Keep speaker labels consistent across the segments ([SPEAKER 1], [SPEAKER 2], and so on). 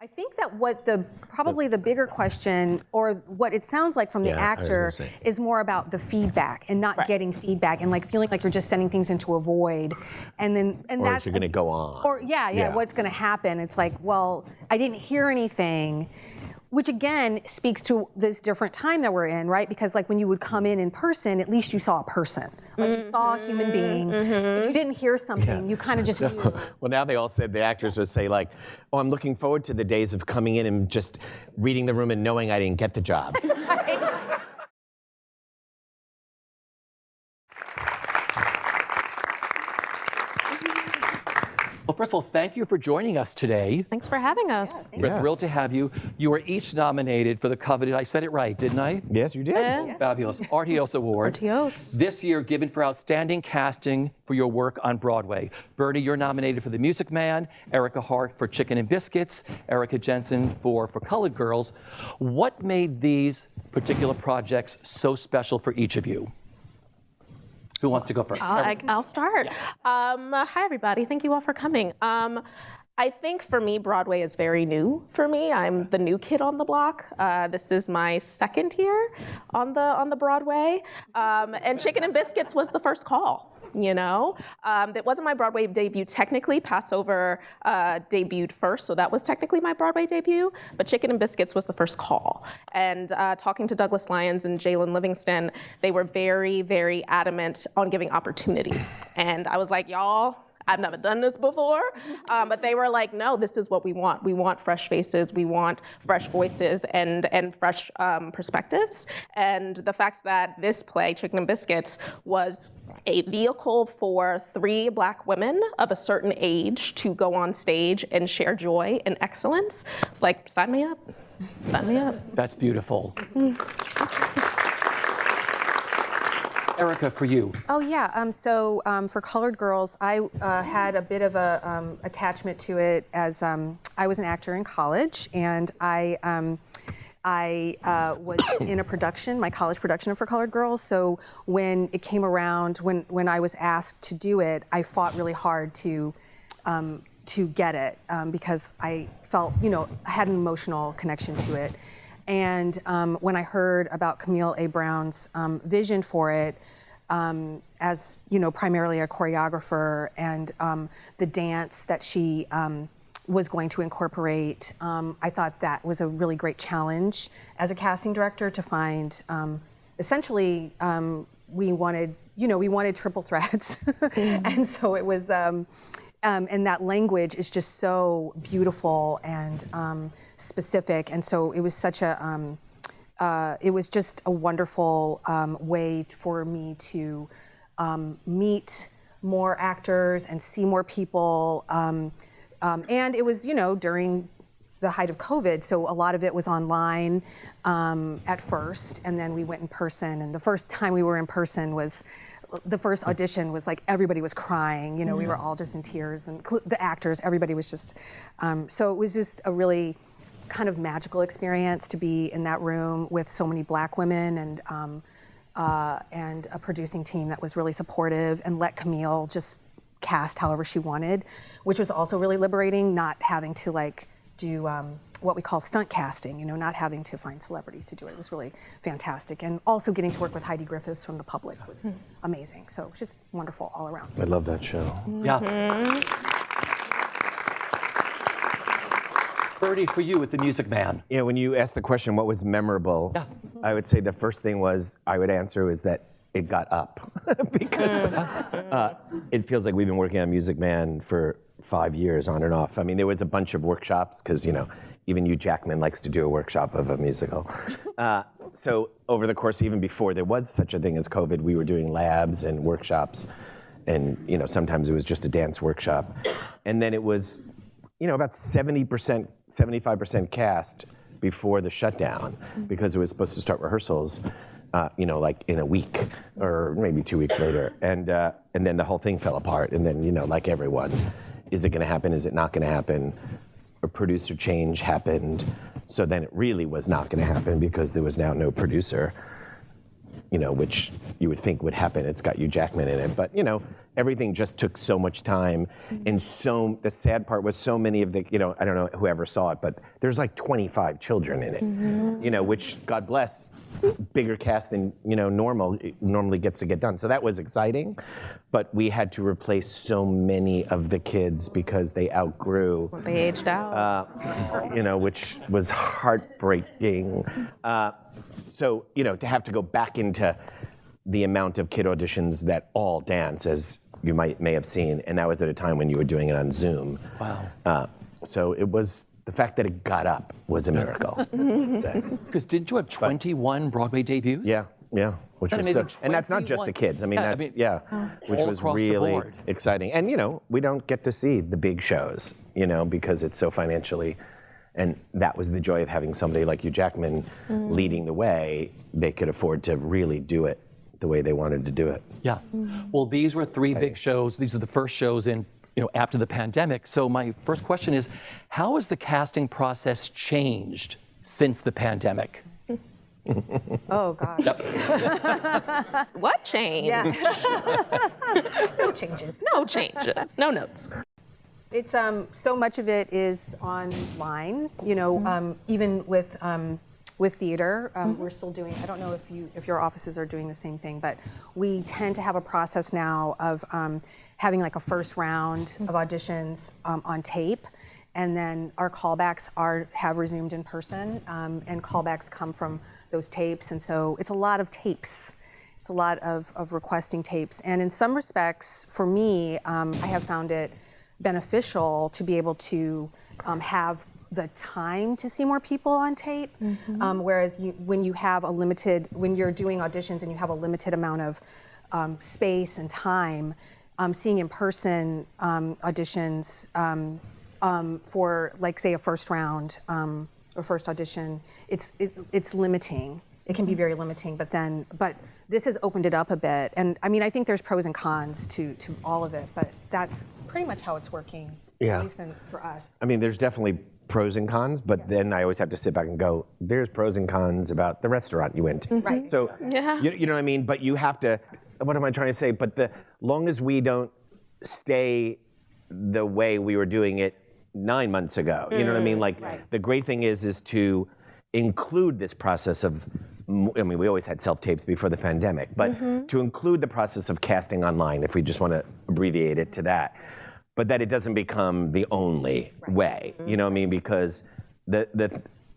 [SPEAKER 1] I think that probably the bigger question, or what it sounds like from the actor, is more about the feedback and not getting feedback and like feeling like you're just sending things into a void, and that's
[SPEAKER 2] you're going to go on.
[SPEAKER 1] Or what's going to happen? It's like, well, I didn't hear anything. Which again speaks to this different time that we're in, right? Because like when you would come in person, at least you saw a person. Like you saw a human being. If you didn't hear something, you kind of just knew.
[SPEAKER 2] Well, now they all said, the actors would say like, oh, I'm looking forward to the days of coming in and just reading the room and knowing I didn't get the job.
[SPEAKER 3] Well, first of all, thank you for joining us today.
[SPEAKER 4] Thanks for having us.
[SPEAKER 3] We're thrilled to have you. You were each nominated for the coveted, I said it right, didn't I?
[SPEAKER 2] Yes, you did.
[SPEAKER 4] Yes.
[SPEAKER 3] Fabulous. Artios Award.
[SPEAKER 4] Artios.
[SPEAKER 3] This year given for outstanding casting for your work on Broadway. Bernie, you're nominated for The Music Man, Erica Hart for Chicken and Biscuits, Erica Jensen for Colored Girls. What made these particular projects so special for each of you? Who wants to go first?
[SPEAKER 4] I'll start. Yeah. Hi, everybody. Thank you all for coming. I think for me, Broadway is very new for me. I'm the new kid on the block. This is my second year on the Broadway. And Chicken and Biscuits was the first call. You know, it wasn't my Broadway debut technically. Passover debuted first, so that was technically my Broadway debut. But Chicken and Biscuits was the first call. And talking to Douglas Lyons and Jalen Livingston, they were very, very adamant on giving opportunity. And I was like, y'all, I've never done this before. But they were like, no, this is what we want. We want fresh faces, we want fresh voices and fresh perspectives. And the fact that this play, Chicken and Biscuits, was a vehicle for 3 Black women of a certain age to go on stage and share joy and excellence, it's like, sign me up. Sign me up.
[SPEAKER 3] That's beautiful. Erica, for you.
[SPEAKER 1] Oh yeah. So for Colored Girls, I had a bit of a attachment to it as I was an actor in college, and I was in a production, my college production for Colored Girls. So when it came around, when I was asked to do it, I fought really hard to get it because I felt, I had an emotional connection to it. And when I heard about Camille A. Brown's vision for it, as primarily a choreographer, and the dance that she was going to incorporate, I thought that was a really great challenge as a casting director to find. Essentially, we wanted triple threats, and so it was. And that language is just so beautiful and specific, and so it was such a. It was just a wonderful way for me to meet more actors and see more people. And it was, during the height of COVID, so a lot of it was online at first, and then we went in person. And the first time we were in person was. The first audition was like everybody was crying, we were all just in tears, and the actors, everybody was just, so it was just a really kind of magical experience to be in that room with so many Black women and a producing team that was really supportive and let Camille just cast however she wanted, which was also really liberating, not having to do what we call stunt casting, not having to find celebrities to do it. It was really fantastic. And also getting to work with Heidi Griffiths from the public was amazing. So it was just wonderful all around.
[SPEAKER 2] I love that show.
[SPEAKER 3] Yeah. Birdie, for you with The Music Man.
[SPEAKER 2] Yeah, when you asked the question, what was memorable, I would say the first thing I would answer is that it got up. Because it feels like we've been working on Music Man for 5 years on and off. I mean, there was a bunch of workshops, because, even Hugh Jackman likes to do a workshop of a musical. So over the course, even before there was such a thing as COVID, we were doing labs and workshops, and sometimes it was just a dance workshop. And then it was, about 70%, 75% cast before the shutdown, because it was supposed to start rehearsals, like in a week or maybe 2 weeks later. And then the whole thing fell apart. And then, like everyone, is it gonna happen? Is it not gonna happen? A producer change happened. So then it really was not gonna happen because there was now no producer. which you would think would happen. It's got Hugh Jackman in it, but everything just took so much time, and the sad part was so many of the, I don't know whoever saw it, but there's like 25 children in it, which, God bless, bigger cast than normally gets to get done. So that was exciting, but we had to replace so many of the kids because they outgrew.
[SPEAKER 4] They aged out.
[SPEAKER 2] Which was heartbreaking. So, to have to go back into the amount of kid auditions that all dance, as you may have seen, and that was at a time when you were doing it on Zoom.
[SPEAKER 3] Wow.
[SPEAKER 2] So it was, the fact that it got up was a miracle.
[SPEAKER 3] Because didn't you have 21 Broadway debuts?
[SPEAKER 2] Yeah. Which was so, and that's not just the kids. I mean, which
[SPEAKER 3] all
[SPEAKER 2] was
[SPEAKER 3] across the
[SPEAKER 2] really
[SPEAKER 3] board.
[SPEAKER 2] exciting. And we don't get to see the big shows, because it's so financially. And that was the joy of having somebody like Hugh Jackman leading the way. They could afford to really do it the way they wanted to do it.
[SPEAKER 3] Yeah. Well, these were 3 big shows. These are the first shows in, after the pandemic. So my first question is, how has the casting process changed since the pandemic?
[SPEAKER 1] Oh, gosh.
[SPEAKER 4] What changed?
[SPEAKER 1] Yeah. No changes.
[SPEAKER 4] No changes. No notes.
[SPEAKER 1] It's so much of it is online. Even with theater, we're still doing. I don't know if your offices are doing the same thing, but we tend to have a process now of having like a first round of auditions on tape, and then our callbacks have resumed in person, and callbacks come from those tapes, and so it's a lot of tapes. It's a lot of requesting tapes, and in some respects, for me, I have found it beneficial to be able to have the time to see more people on tape, whereas when you're doing auditions and you have a limited amount of space and time, seeing in-person auditions for, like, say, a first round or first audition, it's limiting. It can be very limiting, but this has opened it up a bit. And I mean, I think there's pros and cons to all of it, but that's pretty much how it's working,
[SPEAKER 2] Yeah.
[SPEAKER 1] at least for us.
[SPEAKER 2] I mean, there's definitely pros and cons, but then I always have to sit back and go, there's pros and cons about the restaurant you went to.
[SPEAKER 1] Right.
[SPEAKER 2] So,
[SPEAKER 4] Yeah.
[SPEAKER 2] you know what I mean? But you have to, what am I trying to say? But the long as we don't stay the way we were doing it 9 months ago, you know what I mean? Like, the great thing is to include this process of, I mean, we always had self-tapes before the pandemic, but to include the process of casting online, if we just want to abbreviate it to that, but that it doesn't become the only way, you know what I mean? Because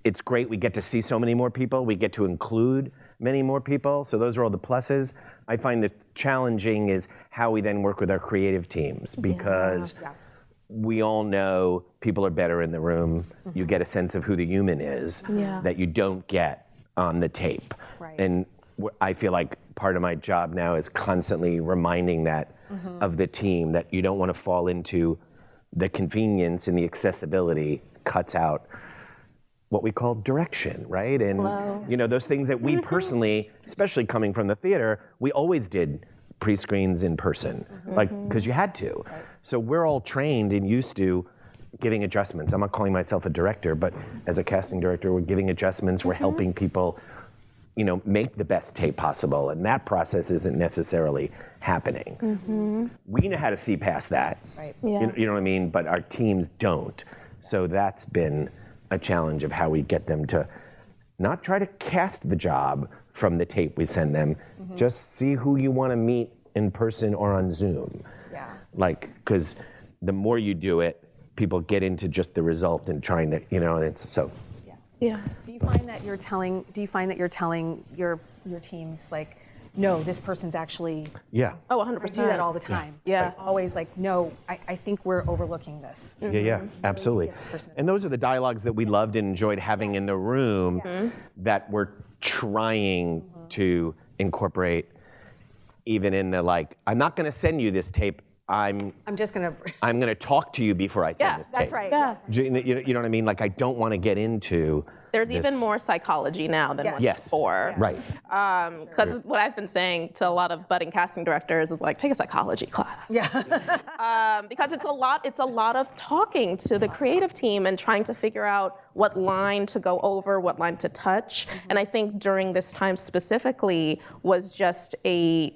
[SPEAKER 2] it's great, we get to see so many more people, we get to include many more people, so those are all the pluses. I find the challenging is how we then work with our creative teams, because we all know people are better in the room. You get a sense of who the human is that you don't get on the tape.
[SPEAKER 1] Right.
[SPEAKER 2] And I feel like part of my job now is constantly reminding that of the team, that you don't want to fall into the convenience and the accessibility cuts out what we call direction, right? And those things that we personally, especially coming from the theater, we always did pre-screens in person, like, because you had to. Right. So we're all trained and used to giving adjustments. I'm not calling myself a director, but as a casting director, we're giving adjustments, we're helping people, make the best tape possible, and that process isn't necessarily happening. We know how to see past that,
[SPEAKER 1] Right.
[SPEAKER 4] Yeah.
[SPEAKER 2] you know what I mean? But our teams don't. So that's been a challenge of how we get them to not try to cast the job from the tape we send them, just see who you want to meet in person or on Zoom.
[SPEAKER 1] Yeah.
[SPEAKER 2] Like, because the more you do it, people get into just the result and trying to, and it's so.
[SPEAKER 4] Yeah.
[SPEAKER 1] Do you find that you're telling your teams, like, no, this person's actually
[SPEAKER 2] Yeah.
[SPEAKER 4] Oh,
[SPEAKER 1] I
[SPEAKER 4] 100%.
[SPEAKER 1] do that all the time.
[SPEAKER 4] Yeah.
[SPEAKER 1] Like, always like, no, I think we're overlooking this.
[SPEAKER 2] Yeah, absolutely. And those are the dialogues that we loved and enjoyed having in the room that we're trying to incorporate even in the, like, I'm not going to send you this tape. I'm going to talk to you before I send this tape.
[SPEAKER 1] That's right.
[SPEAKER 4] Yeah.
[SPEAKER 2] You know what I mean? Like, I don't want to get into
[SPEAKER 4] There's
[SPEAKER 2] this.
[SPEAKER 4] even more psychology now than was
[SPEAKER 2] Yes.
[SPEAKER 4] before.
[SPEAKER 2] Right.
[SPEAKER 4] Because what I've been saying to a lot of budding casting directors is like, take a psychology class. Yeah. Because it's a lot of talking to the creative team and trying to figure out what line to go over, what line to touch. And I think during this time specifically was just a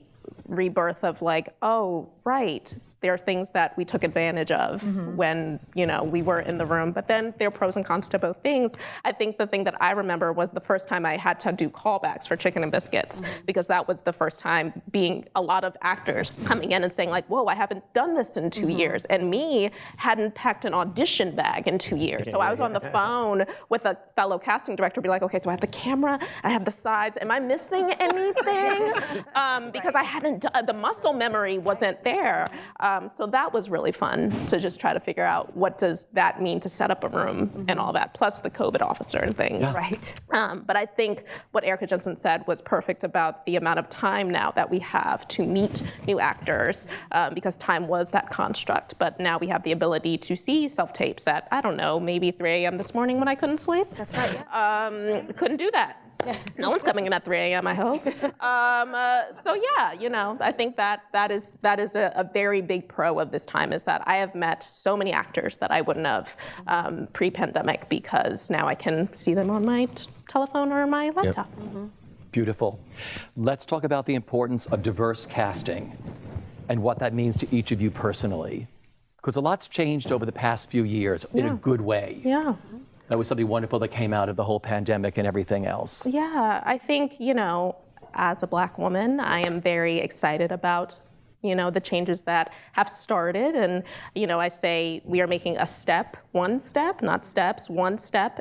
[SPEAKER 4] rebirth of like, oh, right. There are things that we took advantage of when, we were in the room, but then there are pros and cons to both things. I think the thing that I remember was the first time I had to do callbacks for Chicken and Biscuits, because that was the first time being a lot of actors coming in and saying like, whoa, I haven't done this in 2 years. And me hadn't packed an audition bag in 2 years. So I was on the phone with a fellow casting director, be like, okay, so I have the camera, I have the sides, am I missing anything? Because I hadn't, the muscle memory wasn't there. So that was really fun to just try to figure out what does that mean to set up a room and all that, plus the COVID officer and things.
[SPEAKER 2] Yeah.
[SPEAKER 1] Right.
[SPEAKER 4] But I think what Erica Jensen said was perfect about the amount of time now that we have to meet new actors, because time was that construct. But now we have the ability to see self-tapes at, I don't know, maybe 3 a.m. this morning when I couldn't sleep.
[SPEAKER 1] That's right. Yeah.
[SPEAKER 4] Couldn't do that. No one's coming in at 3 a.m., I hope. So yeah, I think that is a very big pro of this time, is that I have met so many actors that I wouldn't have pre-pandemic, because now I can see them on my telephone or my laptop.
[SPEAKER 2] Yep.
[SPEAKER 3] Beautiful. Let's talk about the importance of diverse casting and what that means to each of you personally. Because a lot's changed over the past few years in a good way.
[SPEAKER 4] Yeah.
[SPEAKER 3] That was something wonderful that came out of the whole pandemic and everything else.
[SPEAKER 4] Yeah, I think, as a Black woman, I am very excited about the changes that have started. And, I say we are making one step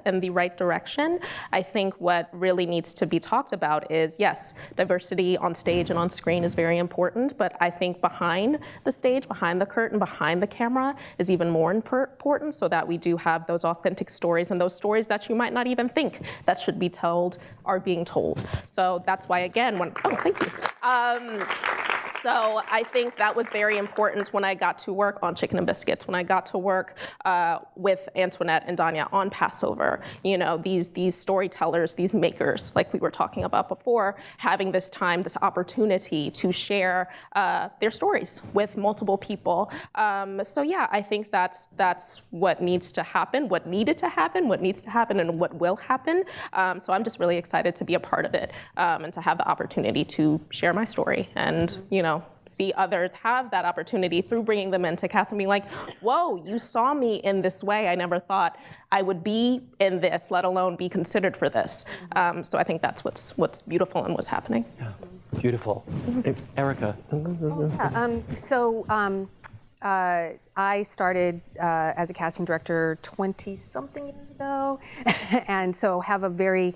[SPEAKER 4] in the right direction. I think what really needs to be talked about is, yes, diversity on stage and on screen is very important, but I think behind the stage, behind the curtain, behind the camera is even more important, so that we do have those authentic stories, and those stories that you might not even think that should be told are being told. So that's why, again, thank you. So I think that was very important when I got to work on Chicken and Biscuits, when I got to work with Antoinette and Danya on Passover. These storytellers, these makers, like we were talking about before, having this time, this opportunity to share their stories with multiple people. So yeah, I think that's what needs to happen, what needed to happen, what needs to happen, and what will happen. So I'm just really excited to be a part of it, and to have the opportunity to share my story and, see others have that opportunity through bringing them into cast and being like, whoa, you saw me in this way. I never thought I would be in this, let alone be considered for this. So I think that's what's beautiful and what's happening.
[SPEAKER 3] Yeah. Beautiful. Erica.
[SPEAKER 1] I started as a casting director 20-something years ago, and so have a very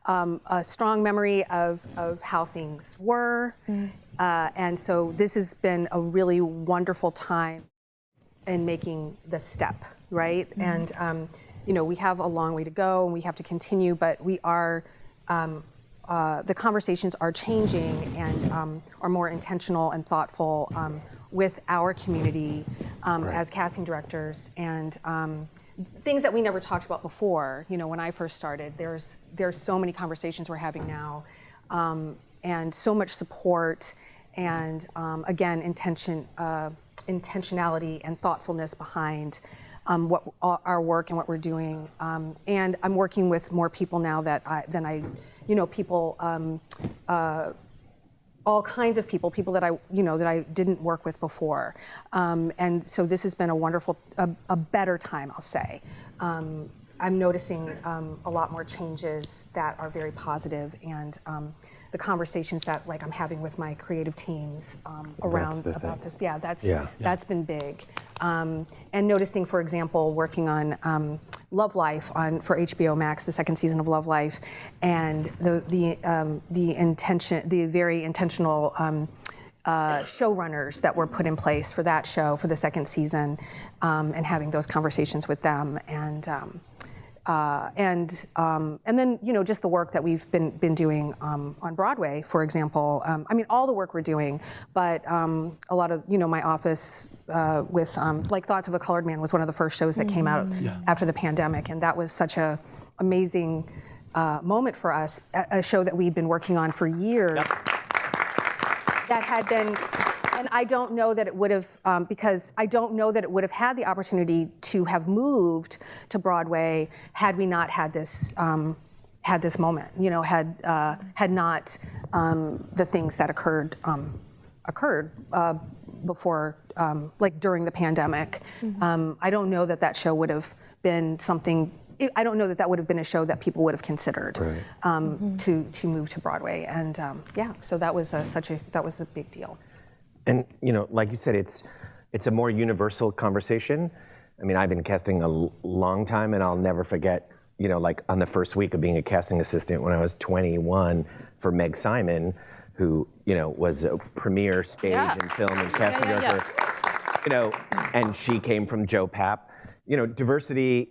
[SPEAKER 1] a strong memory of how things were. And so this has been a really wonderful time in making the step, right? And, we have a long way to go and we have to continue, but we are, the conversations are changing and are more intentional and thoughtful with our community as casting directors, and things that we never talked about before. When I first started, there's so many conversations we're having now, and so much support, and again, intentionality and thoughtfulness behind what our work and what we're doing. And I'm working with more people now than I people, all kinds of people that I didn't work with before. And so this has been a wonderful, a better time, I'll say. I'm noticing a lot more changes that are very positive, and the conversations that I'm having with my creative teams around about this. Yeah, that's been big. And noticing, for example, working on Love Life for HBO Max, the second season of Love Life, and the very intentional showrunners that were put in place for that show for the second season, and having those conversations with them, and then just the work that we've been doing on Broadway, for example. All the work we're doing, but a lot of my office with Thoughts of a Colored Man was one of the first shows that came out after the pandemic, and that was such a amazing moment for us, a show that we'd been working on for years.
[SPEAKER 3] Yep.
[SPEAKER 1] That had been, and I don't know that it would have, because I don't know that it would have had the opportunity to have moved to Broadway had we not had this moment. Had not the things that occurred before, like during the pandemic. I don't know that show would have been something. I don't know that would have been a show that people would have considered to move to Broadway, and so that was a big deal.
[SPEAKER 2] And like you said, it's a more universal conversation. I mean, I've been casting a long time, and I'll never forget, like on the first week of being a casting assistant when I was 21 for Meg Simon, who was a premier stage and film and casting director. And she came from Joe Papp. Diversity.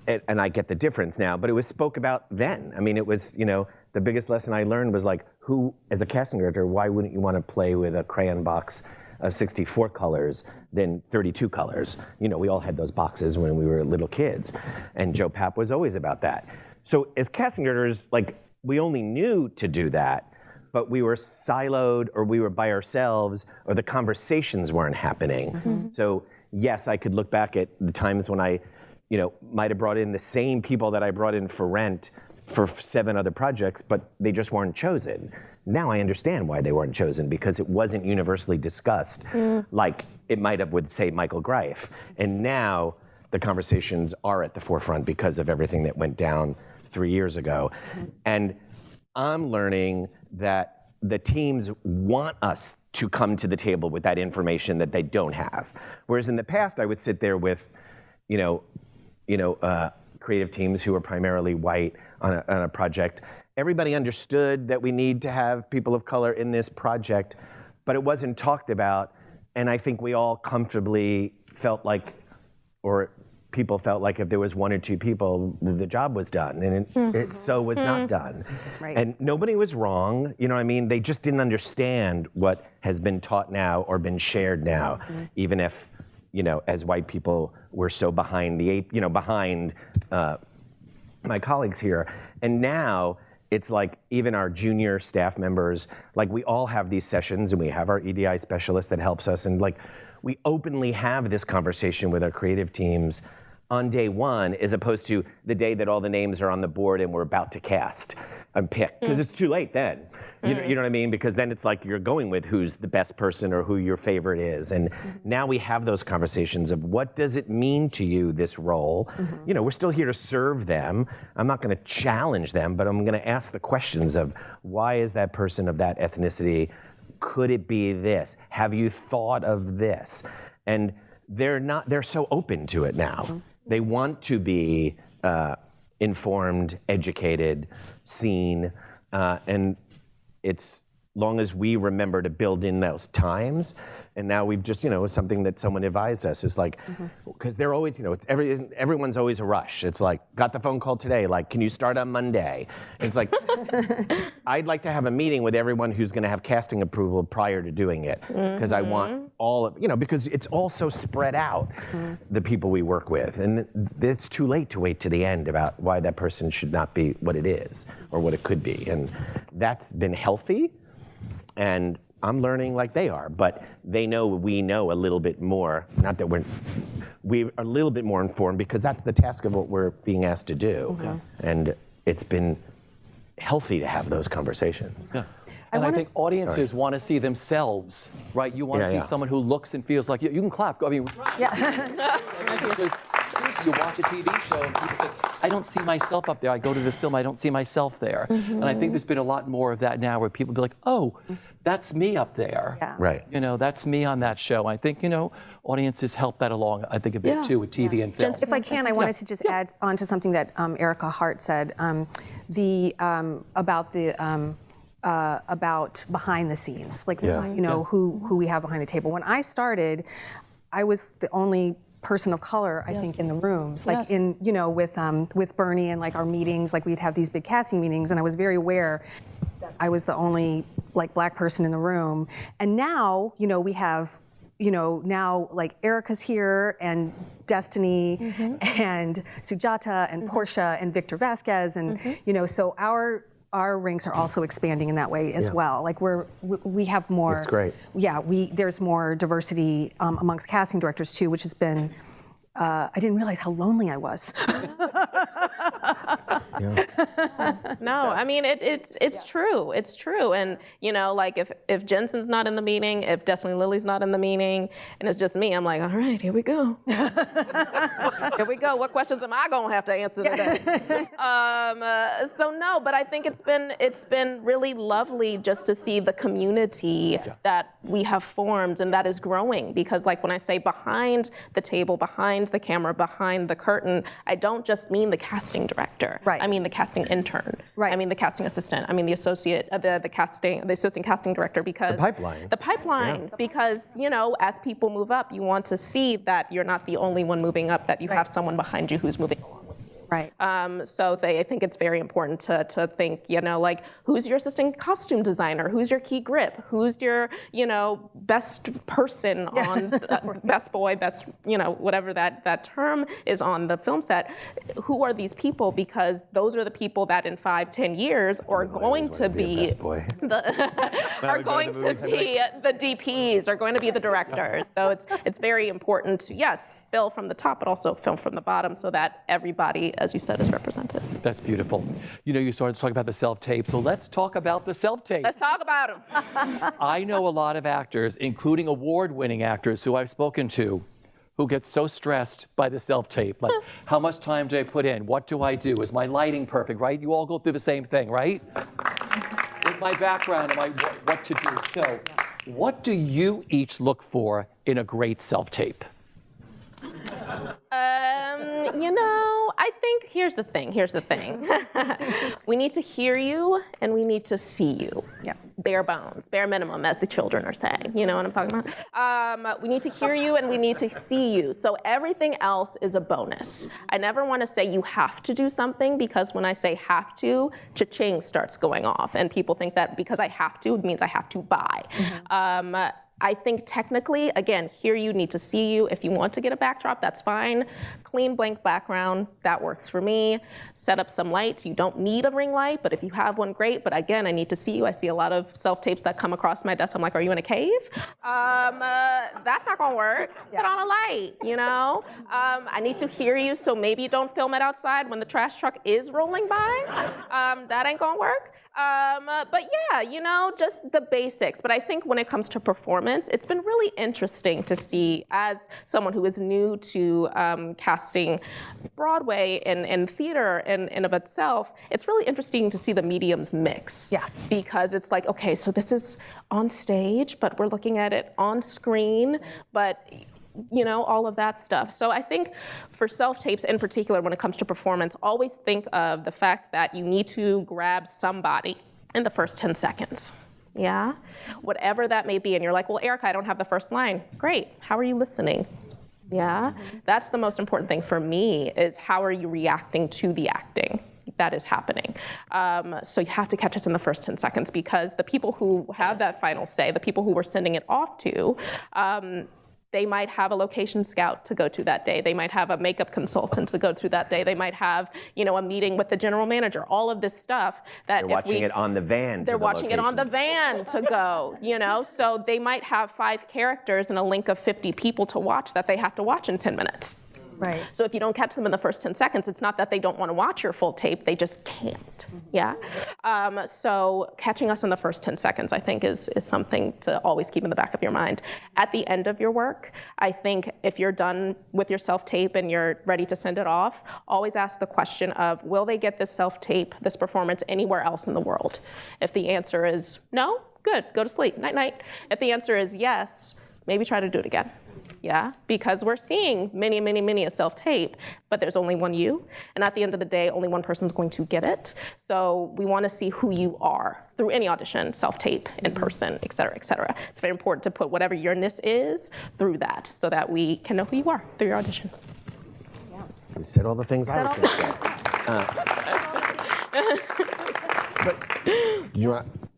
[SPEAKER 2] And I get the difference now, but it was spoke about then. I mean, it was, the biggest lesson I learned was like, who, as a casting director, why wouldn't you want to play with a crayon box of 64 colors than 32 colors? We all had those boxes when we were little kids, and Joe Papp was always about that. So as casting directors, like, we only knew to do that, but we were siloed, or we were by ourselves, or the conversations weren't happening. So yes, I could look back at the times when I might have brought in the same people that I brought in for Rent for 7 other projects, but they just weren't chosen. Now I understand why they weren't chosen, because it wasn't universally discussed like it might have with, say, Michael Greif. And now the conversations are at the forefront because of everything that went down 3 years ago. And I'm learning that the teams want us to come to the table with that information that they don't have. Whereas in the past, I would sit there with, creative teams who are primarily white on a project. Everybody understood that we need to have people of color in this project, but it wasn't talked about. And I think we all comfortably felt like, or people felt like if there was 1 or 2 people, the job was done. And it so was not done.
[SPEAKER 1] Right.
[SPEAKER 2] And nobody was wrong, They just didn't understand what has been taught now or been shared now, even if, as white people, we're so behind behind my colleagues here. And now it's like even our junior staff members, like we all have these sessions, and we have our EDI specialist that helps us, and like we openly have this conversation with our creative teams on day one, as opposed to the day that all the names are on the board and we're about to cast and pick, because it's too late then. You know what I mean? Because then it's like you're going with who's the best person or who your favorite is. And now we have those conversations of what does it mean to you, this role? We're still here to serve them. I'm not going to challenge them, but I'm going to ask the questions of why is that person of that ethnicity? Could it be this? Have you thought of this? And they're so open to it now. They want to be informed, educated, seen, and it's long as we remember to build in those times. And now we've just, something that someone advised us is like, because they're always, everyone's always a rush. It's like, got the phone call today, like, can you start on Monday? And it's like, I'd like to have a meeting with everyone who's going to have casting approval prior to doing it, because I want all of, because it's all so spread out, the people we work with. And it's too late to wait to the end about why that person should not be what it is or what it could be. And that's been healthy. And I'm learning like they are, but they know we know a little bit more. Not that we're a little bit more informed, because that's the task of what we're being asked to do. And it's been healthy to have those conversations.
[SPEAKER 3] And I think audiences want to see themselves, right? You want to see someone who looks and feels like you. You can clap. I mean, because you watch a TV show and people say, I don't see myself up there. I go to this film, I don't see myself there. And I think there's been a lot more of that now, where people be like, oh, that's me up there.
[SPEAKER 2] Right.
[SPEAKER 3] That's me on that show. I think, audiences help that along, I think, a bit too, with TV and film.
[SPEAKER 1] If I can, I wanted to just add on to something that Erica Hart said, about behind the scenes, like who we have behind the table. When I started, I was the only person of color, I think, in the rooms, like with Bernie and like our meetings, like we'd have these big casting meetings, and I was very aware that I was the only like black person in the room. And now, we have, now like Erica's here, and Destiny and Sujata and Portia and Victor Vasquez, and so our ranks are also expanding in that way as well. Like we have more.
[SPEAKER 2] It's great.
[SPEAKER 1] Yeah, there's more diversity amongst casting directors too, which has been. I didn't realize how lonely I was.
[SPEAKER 4] No, I mean it's true. It's true. And like if Jensen's not in the meeting, if Destiny Lily's not in the meeting, and it's just me, I'm like, all right, here we go. Here we go. What questions am I gonna have to answer today? So no, but I think it's been really lovely just to see the community that we have formed and that is growing. Because like when I say behind the table, behind the camera, behind the curtain, I don't just mean the casting director.
[SPEAKER 1] Right.
[SPEAKER 4] I mean the casting intern.
[SPEAKER 1] Right.
[SPEAKER 4] I mean the casting assistant. I mean the associate casting director, because
[SPEAKER 2] The pipeline.
[SPEAKER 4] because as people move up, you want to see that you're not the only one moving up, that you have someone behind you who's moving along.
[SPEAKER 1] Right.
[SPEAKER 4] So I think it's very important to think, like, who's your assistant costume designer? Who's your key grip? Who's your, best person on, best boy, best, whatever that term is on the film set. Who are these people? Because those are the people that in 5-10 years are going to be are going to be the DPs, are going to be the directors. So it's very important to, yes, fill from the top, but also film from the bottom so that everybody, as you said, is represented.
[SPEAKER 3] That's beautiful. You started to talk about the self-tape, so let's talk about the self-tape.
[SPEAKER 4] Let's talk about them.
[SPEAKER 3] I know a lot of actors, including award-winning actors who I've spoken to, who get so stressed by the self-tape. Like, how much time do I put in? What do I do? Is my lighting perfect, right? You all go through the same thing, right? Is my background, what to do? So, what do you each look for in a great self-tape?
[SPEAKER 4] I think here's the thing. We need to hear you and we need to see you.
[SPEAKER 1] Yeah.
[SPEAKER 4] Bare bones, bare minimum, as the children are saying. You know what I'm talking about? We need to hear you and we need to see you. So everything else is a bonus. I never want to say you have to do something, because when I say have to, cha-ching starts going off. And people think that because I have to, it means I have to buy. I think technically, again, here you need to see you. If you want to get a backdrop, that's fine. Clean blank background, that works for me. Set up some lights. You don't need a ring light, but if you have one, great. But again, I need to see you. I see a lot of self-tapes that come across my desk. I'm like, are you in a cave? That's not gonna work. Put on a light, I need to hear you, so maybe don't film it outside when the trash truck is rolling by. That ain't gonna work. But yeah, just the basics. But I think when it comes to performance, it's been really interesting to see, as someone who is new to casting Broadway and theater in of itself, it's really interesting to see the mediums mix.
[SPEAKER 1] Yeah.
[SPEAKER 4] Because it's like, okay, so this is on stage, but we're looking at it on screen, but all of that stuff. So I think for self-tapes in particular, when it comes to performance, always think of the fact that you need to grab somebody in the first 10 seconds. Yeah, whatever that may be. And you're like, well, Erica, I don't have the first line. Great, how are you listening? Yeah, that's the most important thing for me, is how are you reacting to the acting that is happening. So you have to catch us in the first 10 seconds, because the people who have that final say, the people who we're sending it off to, they might have a location scout to go to that day. They might have a makeup consultant to go to that day. They might have, a meeting with the general manager. All of this stuff that
[SPEAKER 2] They're watching it on the van.
[SPEAKER 4] They're watching it on the van to go. So they might have 5 characters and a link of 50 people to watch that they have to watch in 10 minutes.
[SPEAKER 1] Right.
[SPEAKER 4] So if you don't catch them in the first 10 seconds, it's not that they don't want to watch your full tape, they just can't. Yeah. So catching us in the first 10 seconds, I think, is something to always keep in the back of your mind. At the end of your work, I think if you're done with your self-tape and you're ready to send it off, always ask the question of, will they get this self-tape, this performance, anywhere else in the world? If the answer is no, good, go to sleep, night-night. If the answer is yes, maybe try to do it again. Yeah, because we're seeing many a self-tape, but there's only one you. And at the end of the day, only one person's going to get it. So we want to see who you are through any audition, self-tape, in person, et cetera, et cetera. It's very important to put whatever yourness is through that, so that we can know who you are through your audition.
[SPEAKER 2] Yeah. You said all the things I was going to say. But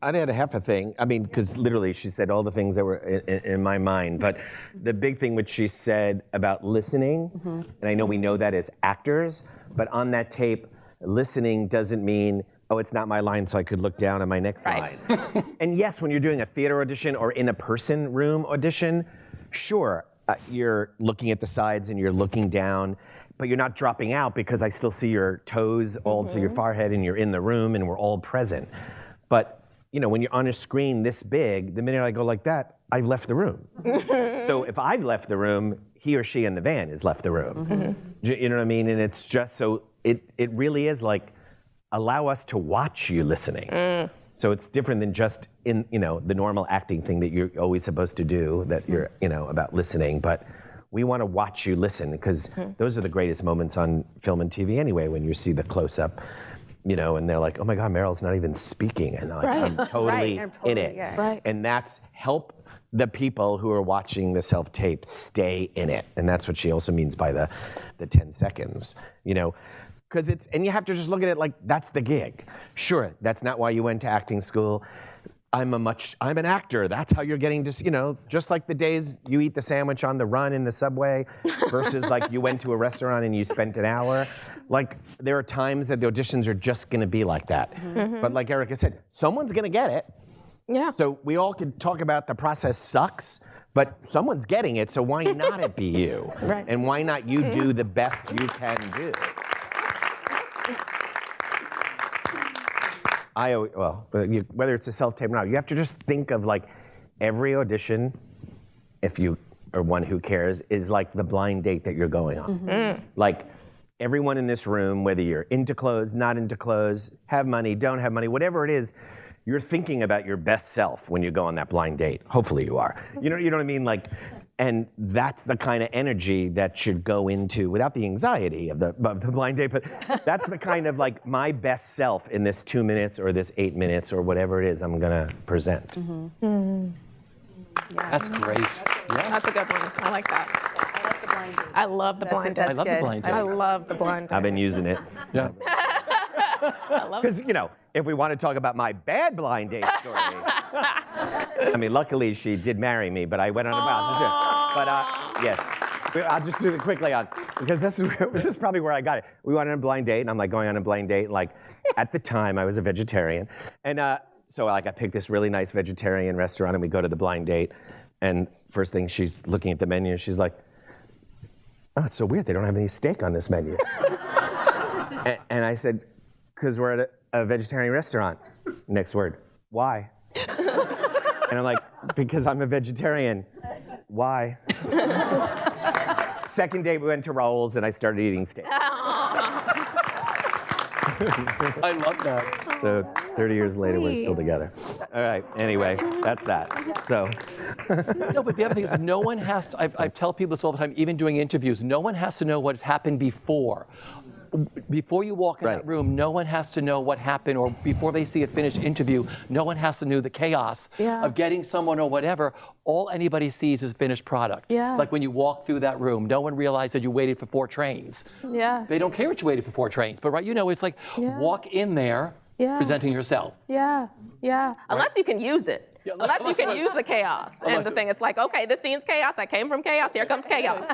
[SPEAKER 2] I'd add a half a thing. I mean, because literally she said all the things that were in my mind. But the big thing which she said about listening, and I know we know that as actors, but on that tape, listening doesn't mean, oh, it's not my line, so I could look down at my next line. And yes, when you're doing a theater audition or in-a-person room audition, sure, you're looking at the sides and you're looking down, but you're not dropping out because I still see your toes all to your forehead and you're in the room and we're all present. But you know, when you're on a screen this big, the minute I go like that, I've left the room. So if I've left the room, he or she in the van has left the room. You know what I mean? And it's just so, it really is like, allow us to watch you listening. So it's different than just in, you know, the normal acting thing that you're always supposed to do, that you're, you know, about listening, but we want to watch you listen, because those are the greatest moments on film and TV anyway, when you see the close-up, you know, and they're like, oh my God, Meryl's not even speaking, and like, I'm totally in it. And that's help the people who are watching the self-tape stay in it. And that's what she also means by the 10 seconds, you know, because it's, and you have to just look at it like, that's the gig. Sure, that's not why you went to acting school. I'm an actor. That's how you're getting to, you know, just like the days you eat the sandwich on the run in the subway versus like you went to a restaurant and you spent an hour. Like, there are times that the auditions are just gonna be like that. But like Erica said, someone's gonna get it.
[SPEAKER 4] Yeah.
[SPEAKER 2] So we all can talk about the process sucks, but someone's getting it, so why not it be you? And why not you do the best you can do? Whether it's a self-tape or not, you have to just think of like every audition, if you are one who cares, is like the blind date that you're going on. Like everyone in this room, whether you're into clothes, not into clothes, have money, don't have money, whatever it is, you're thinking about your best self when you go on that blind date. Hopefully you are. You know what I mean? Like, and that's the kind of energy that should go into, without the anxiety of the blind date, but that's the kind of like my best self in this 2 minutes or this 8 minutes or whatever it is I'm gonna present.
[SPEAKER 3] That's great. Yeah.
[SPEAKER 4] That's a good one. I like that. I love the blind date.
[SPEAKER 3] I love the blind date.
[SPEAKER 4] I love the blind date.
[SPEAKER 2] I've been using it.
[SPEAKER 3] Yeah.
[SPEAKER 2] Because, you know, if we want to talk about my bad blind date story, I mean, luckily she did marry me, but I went on a yes, I'll just do it quickly because this is probably where I got it. We went on a blind date, and I'm like going on a blind date. Like, at the time, I was a vegetarian, and so like I picked this really nice vegetarian restaurant, and we go to the blind date, and first thing she's looking at the menu, she's like, "Oh, it's so weird. They don't have any steak on this menu." and I said, "Because we're at a vegetarian restaurant." Next word, why? And I'm like, because I'm a vegetarian. Why? Second date, we went to Raoul's and I started eating steak.
[SPEAKER 3] I love that.
[SPEAKER 2] So 30 years later, we're still together. All right, anyway, that's that. So.
[SPEAKER 3] No, but the other thing is no one has to, I tell people this all the time, even doing interviews, no one has to know what has happened before. Before you walk in that room, no one has to know what happened, or before they see a finished interview, no one has to know the chaos of getting someone or whatever. All anybody sees is finished product. Like when you walk through that room, no one realized that you waited for 4 trains. They don't care that you waited for 4 trains, but you know, it's like walk in there presenting yourself.
[SPEAKER 4] Unless you can use it. Unless you can use the chaos. And the thing is like, okay, this scene's chaos. I came from chaos. Here comes chaos.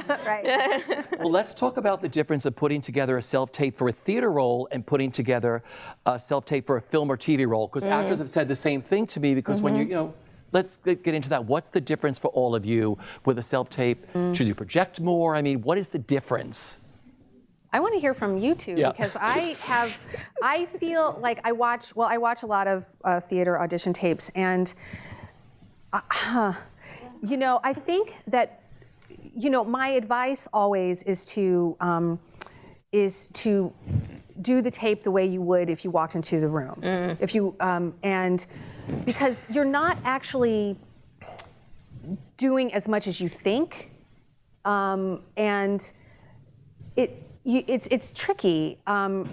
[SPEAKER 3] Well, let's talk about the difference of putting together a self-tape for a theater role and putting together a self-tape for a film or TV role. Because actors have said the same thing to me, because when you know, let's get into that. What's the difference for all of you with a self-tape? Should you project more? I mean, what is the difference?
[SPEAKER 1] I want to hear from you two because I feel like I watch a lot of theater audition tapes, and you know, I think that, you know, my advice always is to do the tape the way you would if you walked into the room. If you and because you're not actually doing as much as you think, and it's tricky. I'm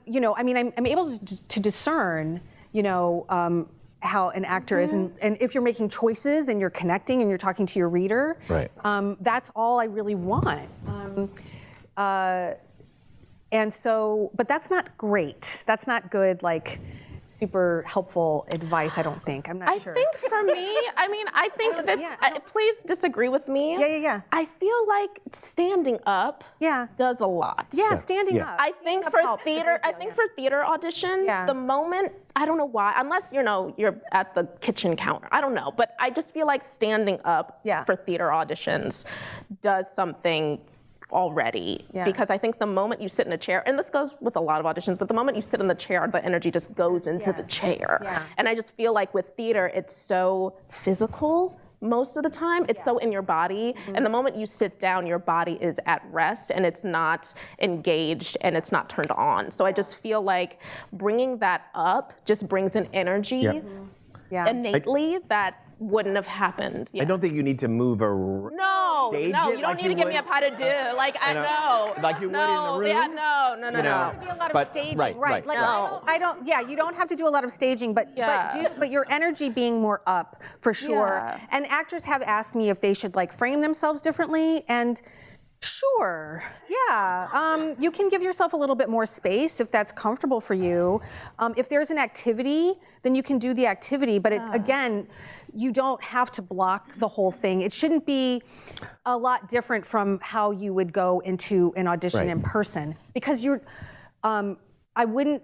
[SPEAKER 1] able to discern, you know, how an actor is, and if you're making choices and you're connecting and you're talking to your reader, that's all I really want. And so, but that's not great. That's not good, like, super helpful advice, I don't think. I'm not
[SPEAKER 4] I
[SPEAKER 1] sure.
[SPEAKER 4] think for me, I think this, please disagree with me.
[SPEAKER 1] Yeah.
[SPEAKER 4] I feel like standing up does a lot.
[SPEAKER 1] Yeah, standing up.
[SPEAKER 4] I think
[SPEAKER 1] That
[SPEAKER 4] for
[SPEAKER 1] helps a
[SPEAKER 4] theater,
[SPEAKER 1] great deal,
[SPEAKER 4] for theater auditions, the moment, I don't know why, unless you're at the kitchen counter, I don't know, but I just feel like standing up for theater auditions does something already, because I think the moment you sit in a chair, and this goes with a lot of auditions, but the moment you sit in the chair, the energy just goes into the chair. And I just feel like with theater, it's so physical most of the time. It's so in your body, and the moment you sit down, your body is at rest, and it's not engaged, and it's not turned on. So I just feel like bringing that up just brings an energy innately that wouldn't have happened.
[SPEAKER 2] I don't think you need to move stage
[SPEAKER 4] No,
[SPEAKER 2] it
[SPEAKER 4] you don't
[SPEAKER 2] like
[SPEAKER 4] need to give me a pas de deux. Like, I know.
[SPEAKER 2] Like you would in the room?
[SPEAKER 4] Yeah, no.
[SPEAKER 1] There to be a lot of staging, right? Like,
[SPEAKER 4] No.
[SPEAKER 1] I don't. Yeah, you don't have to do a lot of staging, but your energy being more up for sure.
[SPEAKER 4] Yeah.
[SPEAKER 1] And actors have asked me if they should like frame themselves differently, and sure, you can give yourself a little bit more space if that's comfortable for you. If there's an activity, then you can do the activity, but again, you don't have to block the whole thing. It shouldn't be a lot different from how you would go into an audition in person, because you're, I wouldn't,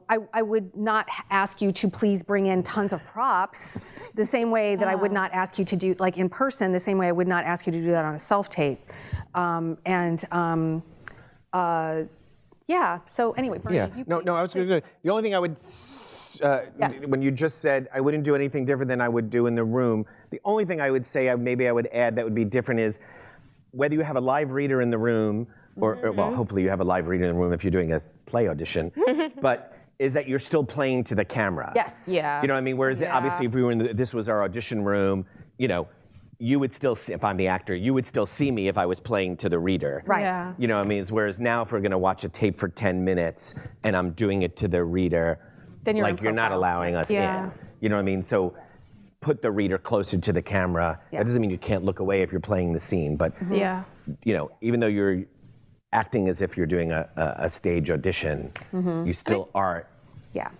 [SPEAKER 1] I would not ask you to please bring in tons of props the same way that I would not ask you to do, like in person, the same way I would not ask you to do that on a self-tape. So anyway, Bernie,
[SPEAKER 2] I was going to say, the only thing I would, when you just said I wouldn't do anything different than I would do in the room, the only thing I would say maybe I would add that would be different is whether you have a live reader in the room, or well, hopefully you have a live reader in the room if you're doing a play audition, but is that you're still playing to the camera.
[SPEAKER 1] Yes.
[SPEAKER 4] Yeah.
[SPEAKER 2] You know what I mean? Whereas obviously if we were this was our audition room, you would still see, if I'm the actor, you would still see me if I was playing to the reader.
[SPEAKER 1] Right.
[SPEAKER 4] Yeah.
[SPEAKER 2] You know what I mean? Whereas now if we're gonna watch a tape for 10 minutes and I'm doing it to the reader,
[SPEAKER 1] Then you're
[SPEAKER 2] like
[SPEAKER 1] in
[SPEAKER 2] you're not
[SPEAKER 1] profile.
[SPEAKER 2] allowing us
[SPEAKER 4] Yeah.
[SPEAKER 2] in. You know what I mean? So put the reader closer to the camera. That doesn't mean you can't look away if you're playing the scene, but
[SPEAKER 4] Yeah.
[SPEAKER 2] even though you're acting as if you're doing a stage audition, you still are
[SPEAKER 4] Yeah,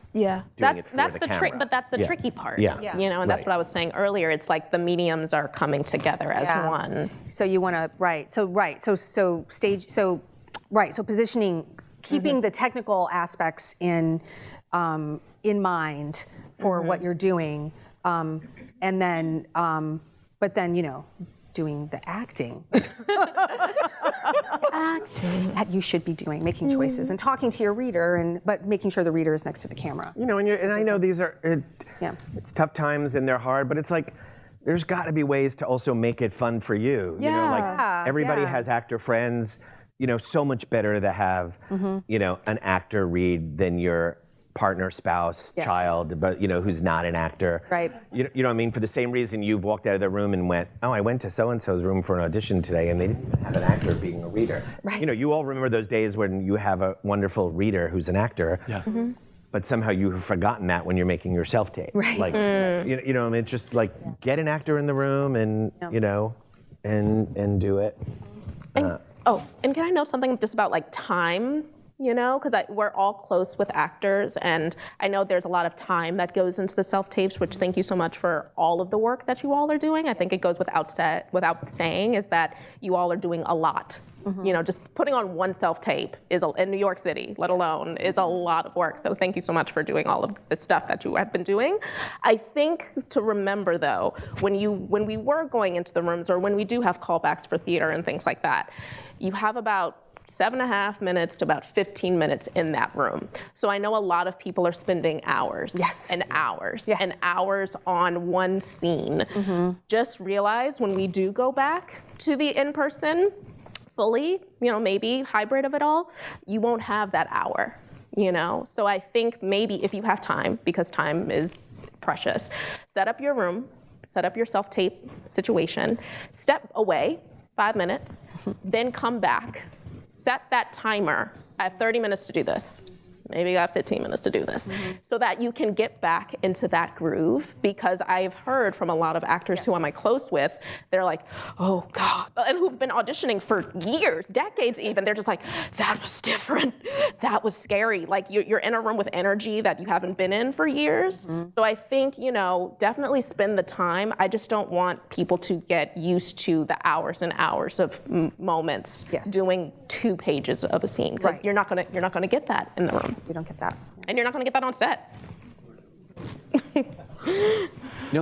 [SPEAKER 2] doing it for
[SPEAKER 4] that's
[SPEAKER 2] the
[SPEAKER 4] the trick,
[SPEAKER 2] camera.
[SPEAKER 4] but that's the tricky part.
[SPEAKER 2] Yeah.
[SPEAKER 4] And that's
[SPEAKER 2] Right.
[SPEAKER 4] what I was saying earlier. It's like the mediums are coming together as one.
[SPEAKER 1] So you want to so positioning, keeping the technical aspects in mind for what you're doing, and then but then doing the acting. That you should be doing, making choices and talking to your reader, but making sure the reader is next to the camera.
[SPEAKER 2] and I know these are it's tough times and they're hard, but it's like there's got to be ways to also make it fun for you.
[SPEAKER 4] Yeah.
[SPEAKER 2] Everybody has actor friends. So much better to have an actor read than your partner, spouse, child, but who's not an actor.
[SPEAKER 1] Right.
[SPEAKER 2] You know what I mean? For the same reason you've walked out of the room and went, oh, I went to so-and-so's room for an audition today and they didn't even have an actor being a reader.
[SPEAKER 1] Right.
[SPEAKER 2] You all remember those days when you have a wonderful reader who's an actor. Yeah. But somehow you've forgotten that when you're making your self-tape.
[SPEAKER 1] Right.
[SPEAKER 2] Like, it's just like get an actor in the room and, and do it.
[SPEAKER 4] And can I know something just about like time? Because we're all close with actors, and I know there's a lot of time that goes into the self-tapes, which thank you so much for all of the work that you all are doing. I think it goes without saying is that you all are doing a lot. Just putting on one self-tape in New York City, let alone, is a lot of work. So thank you so much for doing all of the stuff that you have been doing. I think to remember though, when we were going into the rooms, or when we do have callbacks for theater and things like that, you have about 7.5 minutes to about 15 minutes in that room. So I know a lot of people are spending hours and hours and hours on one scene. Just realize when we do go back to the in-person, fully, maybe hybrid of it all, you won't have that hour, So I think maybe if you have time, because time is precious, set up your room, set up your self-tape situation, step away 5 minutes, then come back. Set that timer. I have 30 minutes to do this. maybe you got 15 minutes to do this, so that you can get back into that groove. Because I've heard from a lot of actors who I'm close with, they're like, oh God, and who've been auditioning for years, decades even, they're just like, that was different, that was scary. Like you're in a room with energy that you haven't been in for years. So I think, definitely spend the time. I just don't want people to get used to the hours and hours of moments doing 2 pages of a scene, because you're not gonna get that in the room.
[SPEAKER 1] You don't get that.
[SPEAKER 4] And you're not gonna get that on set.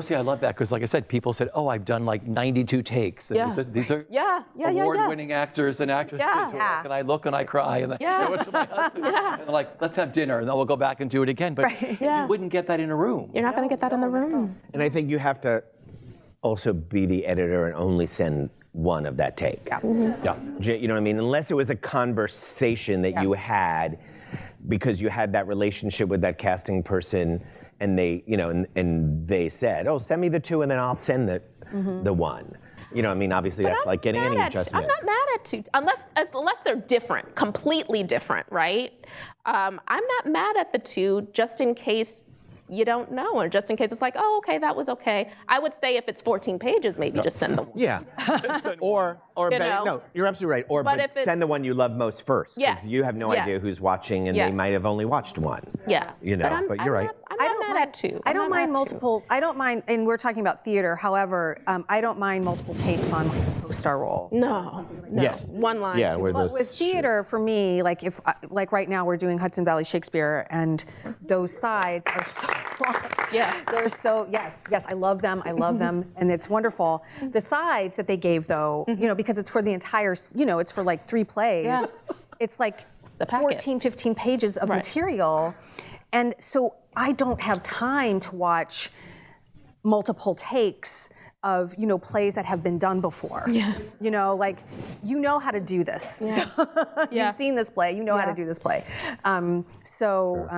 [SPEAKER 3] See, I love that, because like I said, people said, oh, I've done like 92 takes. And these are award-winning actors and actresses. Who are like, and I look and I cry and I show it to my husband. And they're like, let's have dinner, and then we'll go back and do it again. But you wouldn't get that in a room.
[SPEAKER 4] You're not gonna get that in the room.
[SPEAKER 2] And I think you have to also be the editor and only send one of that take.
[SPEAKER 3] Yeah.
[SPEAKER 2] You know what I mean? Unless it was a conversation that you had because you had that relationship with that casting person, and they, and they said, oh, send me the 2 and then I'll send the 1. You know what I mean? Obviously that's like getting any adjustment.
[SPEAKER 4] I'm not mad at 2, unless they're different, completely different, right? I'm not mad at the 2 just in case you don't know, or just in case it's like, oh, okay, that was okay. I would say if it's 14 pages, maybe just send the 1.
[SPEAKER 2] Yeah. or no, you're absolutely right. Or but send the one you love most first, because you have no idea who's watching, and they might have only watched 1.
[SPEAKER 4] Yeah.
[SPEAKER 2] But you're right.
[SPEAKER 4] I'm not mad at 2.
[SPEAKER 1] I don't mind multiple. I don't mind, and we're talking about theater. However, I don't mind multiple takes on like a co-star role.
[SPEAKER 4] No.
[SPEAKER 2] Yes.
[SPEAKER 4] 1 line.
[SPEAKER 2] Yeah,
[SPEAKER 1] But with theater, for me, like if like right now we're doing Hudson Valley Shakespeare, and those sides are so long. They're so yes, I love them. I love them, and it's wonderful. The sides that they gave, though, because it's for the entire, it's for like 3 plays.
[SPEAKER 4] Yeah.
[SPEAKER 1] It's like
[SPEAKER 4] the packet.
[SPEAKER 1] 14, 15 pages of material, and so I don't have time to watch multiple takes of plays that have been done before. Like how to do this. You've seen this play. You know how to do this play. So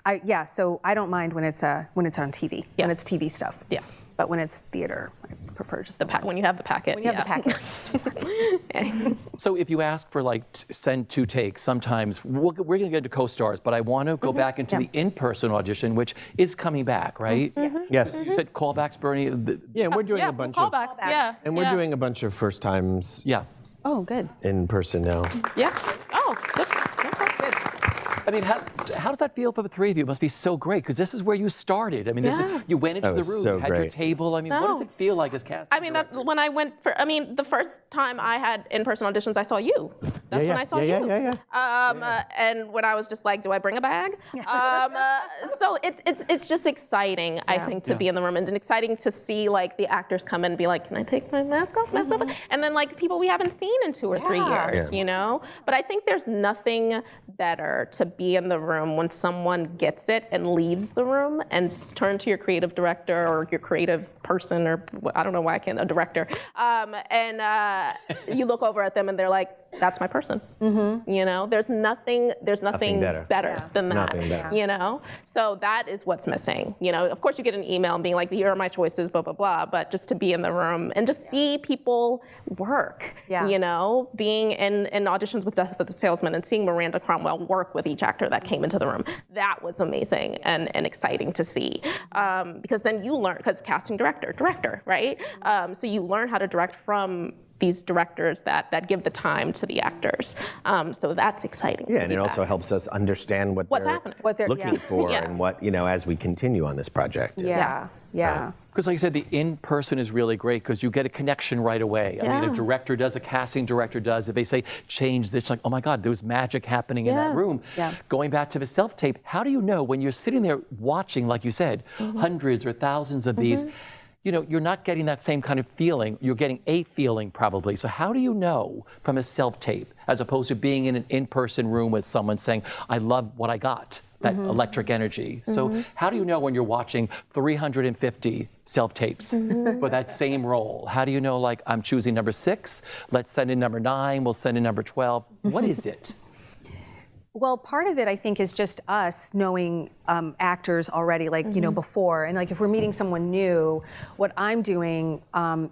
[SPEAKER 1] I don't mind when it's on TV. When it's TV stuff.
[SPEAKER 4] Yeah.
[SPEAKER 1] But when it's theater, I prefer just
[SPEAKER 4] when you have the packet.
[SPEAKER 1] When you have the packet.
[SPEAKER 3] So if you ask for send 2 takes, sometimes we're going to get to co-stars, but I want to go back into the in-person audition, which is coming back, right?
[SPEAKER 2] Yes.
[SPEAKER 3] You said callbacks, Bernie.
[SPEAKER 2] And we're doing a bunch of
[SPEAKER 4] callbacks. Yeah.
[SPEAKER 2] And we're doing a bunch of first times.
[SPEAKER 3] Yeah.
[SPEAKER 1] Oh, good.
[SPEAKER 2] In person now.
[SPEAKER 4] Yeah. Oh, good. That's good.
[SPEAKER 3] I mean, how does that feel for the 3 of you? It must be so great, because this is where you started. I mean, you went into the room, you had your table. I mean, what does it feel like as casting?
[SPEAKER 4] I mean, when I went the first time I had in-person auditions, I saw you. That's when I saw you. And when I was just like, do I bring a bag? So it's just exciting, I think, to be in the room, and exciting to see the actors come in and be like, can I take my mask off? And then people we haven't seen in 2 or 3 years, But I think there's nothing better to be in the room when someone gets it and leaves the room and turn to your creative director or your creative person, or I don't know why I can't, a director, and you look over at them and they're like, that's my person. There's nothing better than that.
[SPEAKER 2] Nothing better.
[SPEAKER 4] So that is what's missing. Of course you get an email being like, here are my choices, blah blah blah, but just to be in the room and just see people work. Being in auditions with Death of the Salesman and seeing Miranda Cromwell work with each actor that came into the room, that was amazing and exciting to see, because then you learn, because casting director, right? So you learn how to direct from these directors that give the time to the actors. So that's exciting.
[SPEAKER 2] Yeah, and it also helps us understand what's
[SPEAKER 4] happening,
[SPEAKER 1] what they're
[SPEAKER 2] looking for, and what, as we continue on this project.
[SPEAKER 1] Yeah.
[SPEAKER 3] Because like I said, the in-person is really great because you get a connection right away. I mean, a director does, a casting director does. If they say, change this, like, oh my God, there was magic happening in that room. Going back to the self-tape, how do you know when you're sitting there watching, like you said, hundreds or thousands of these, you're not getting that same kind of feeling. You're getting a feeling probably. So how do you know from a self-tape as opposed to being in an in-person room with someone saying, I love what I got, that electric energy. So how do you know when you're watching 350 self-tapes for that same role? How do you know, like, I'm choosing number 6, let's send in number 9, we'll send in number 12. What is it?
[SPEAKER 1] Well, part of it, I think, is just us knowing actors already, like, before. And like, if we're meeting someone new, what I'm doing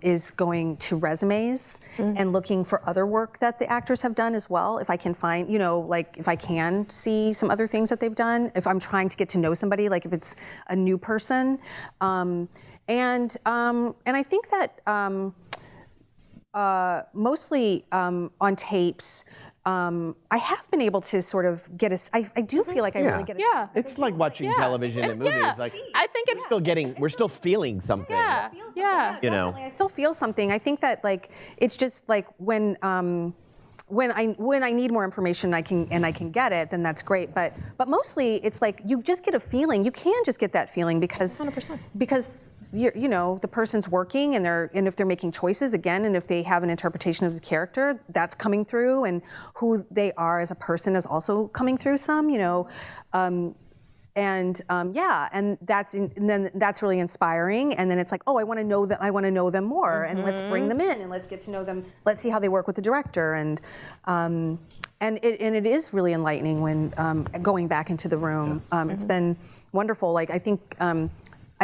[SPEAKER 1] is going to resumes and looking for other work that the actors have done as well. If I can find, like, if I can see some other things that they've done, if I'm trying to get to know somebody, like if it's a new person. And I think that mostly on tapes, I have been able to sort of get I do feel like I really get a
[SPEAKER 2] It's like watching television and movies. Like
[SPEAKER 4] I think it's
[SPEAKER 2] we're still feeling something.
[SPEAKER 4] yeah.
[SPEAKER 1] I still feel something. I think that like it's just like when I need more information I can get it, then that's great. But mostly it's like you just get a feeling. You can just get that feeling because
[SPEAKER 4] 100%.
[SPEAKER 1] because the person's working and if they're making choices again, and if they have an interpretation of the character, that's coming through, and who they are as a person is also coming through some, and then that's really inspiring. And then it's like, oh, I want to know them more, and let's bring them in and let's get to know them. Let's see how they work with the director, and it is really enlightening when going back into the room. It's been wonderful. Like I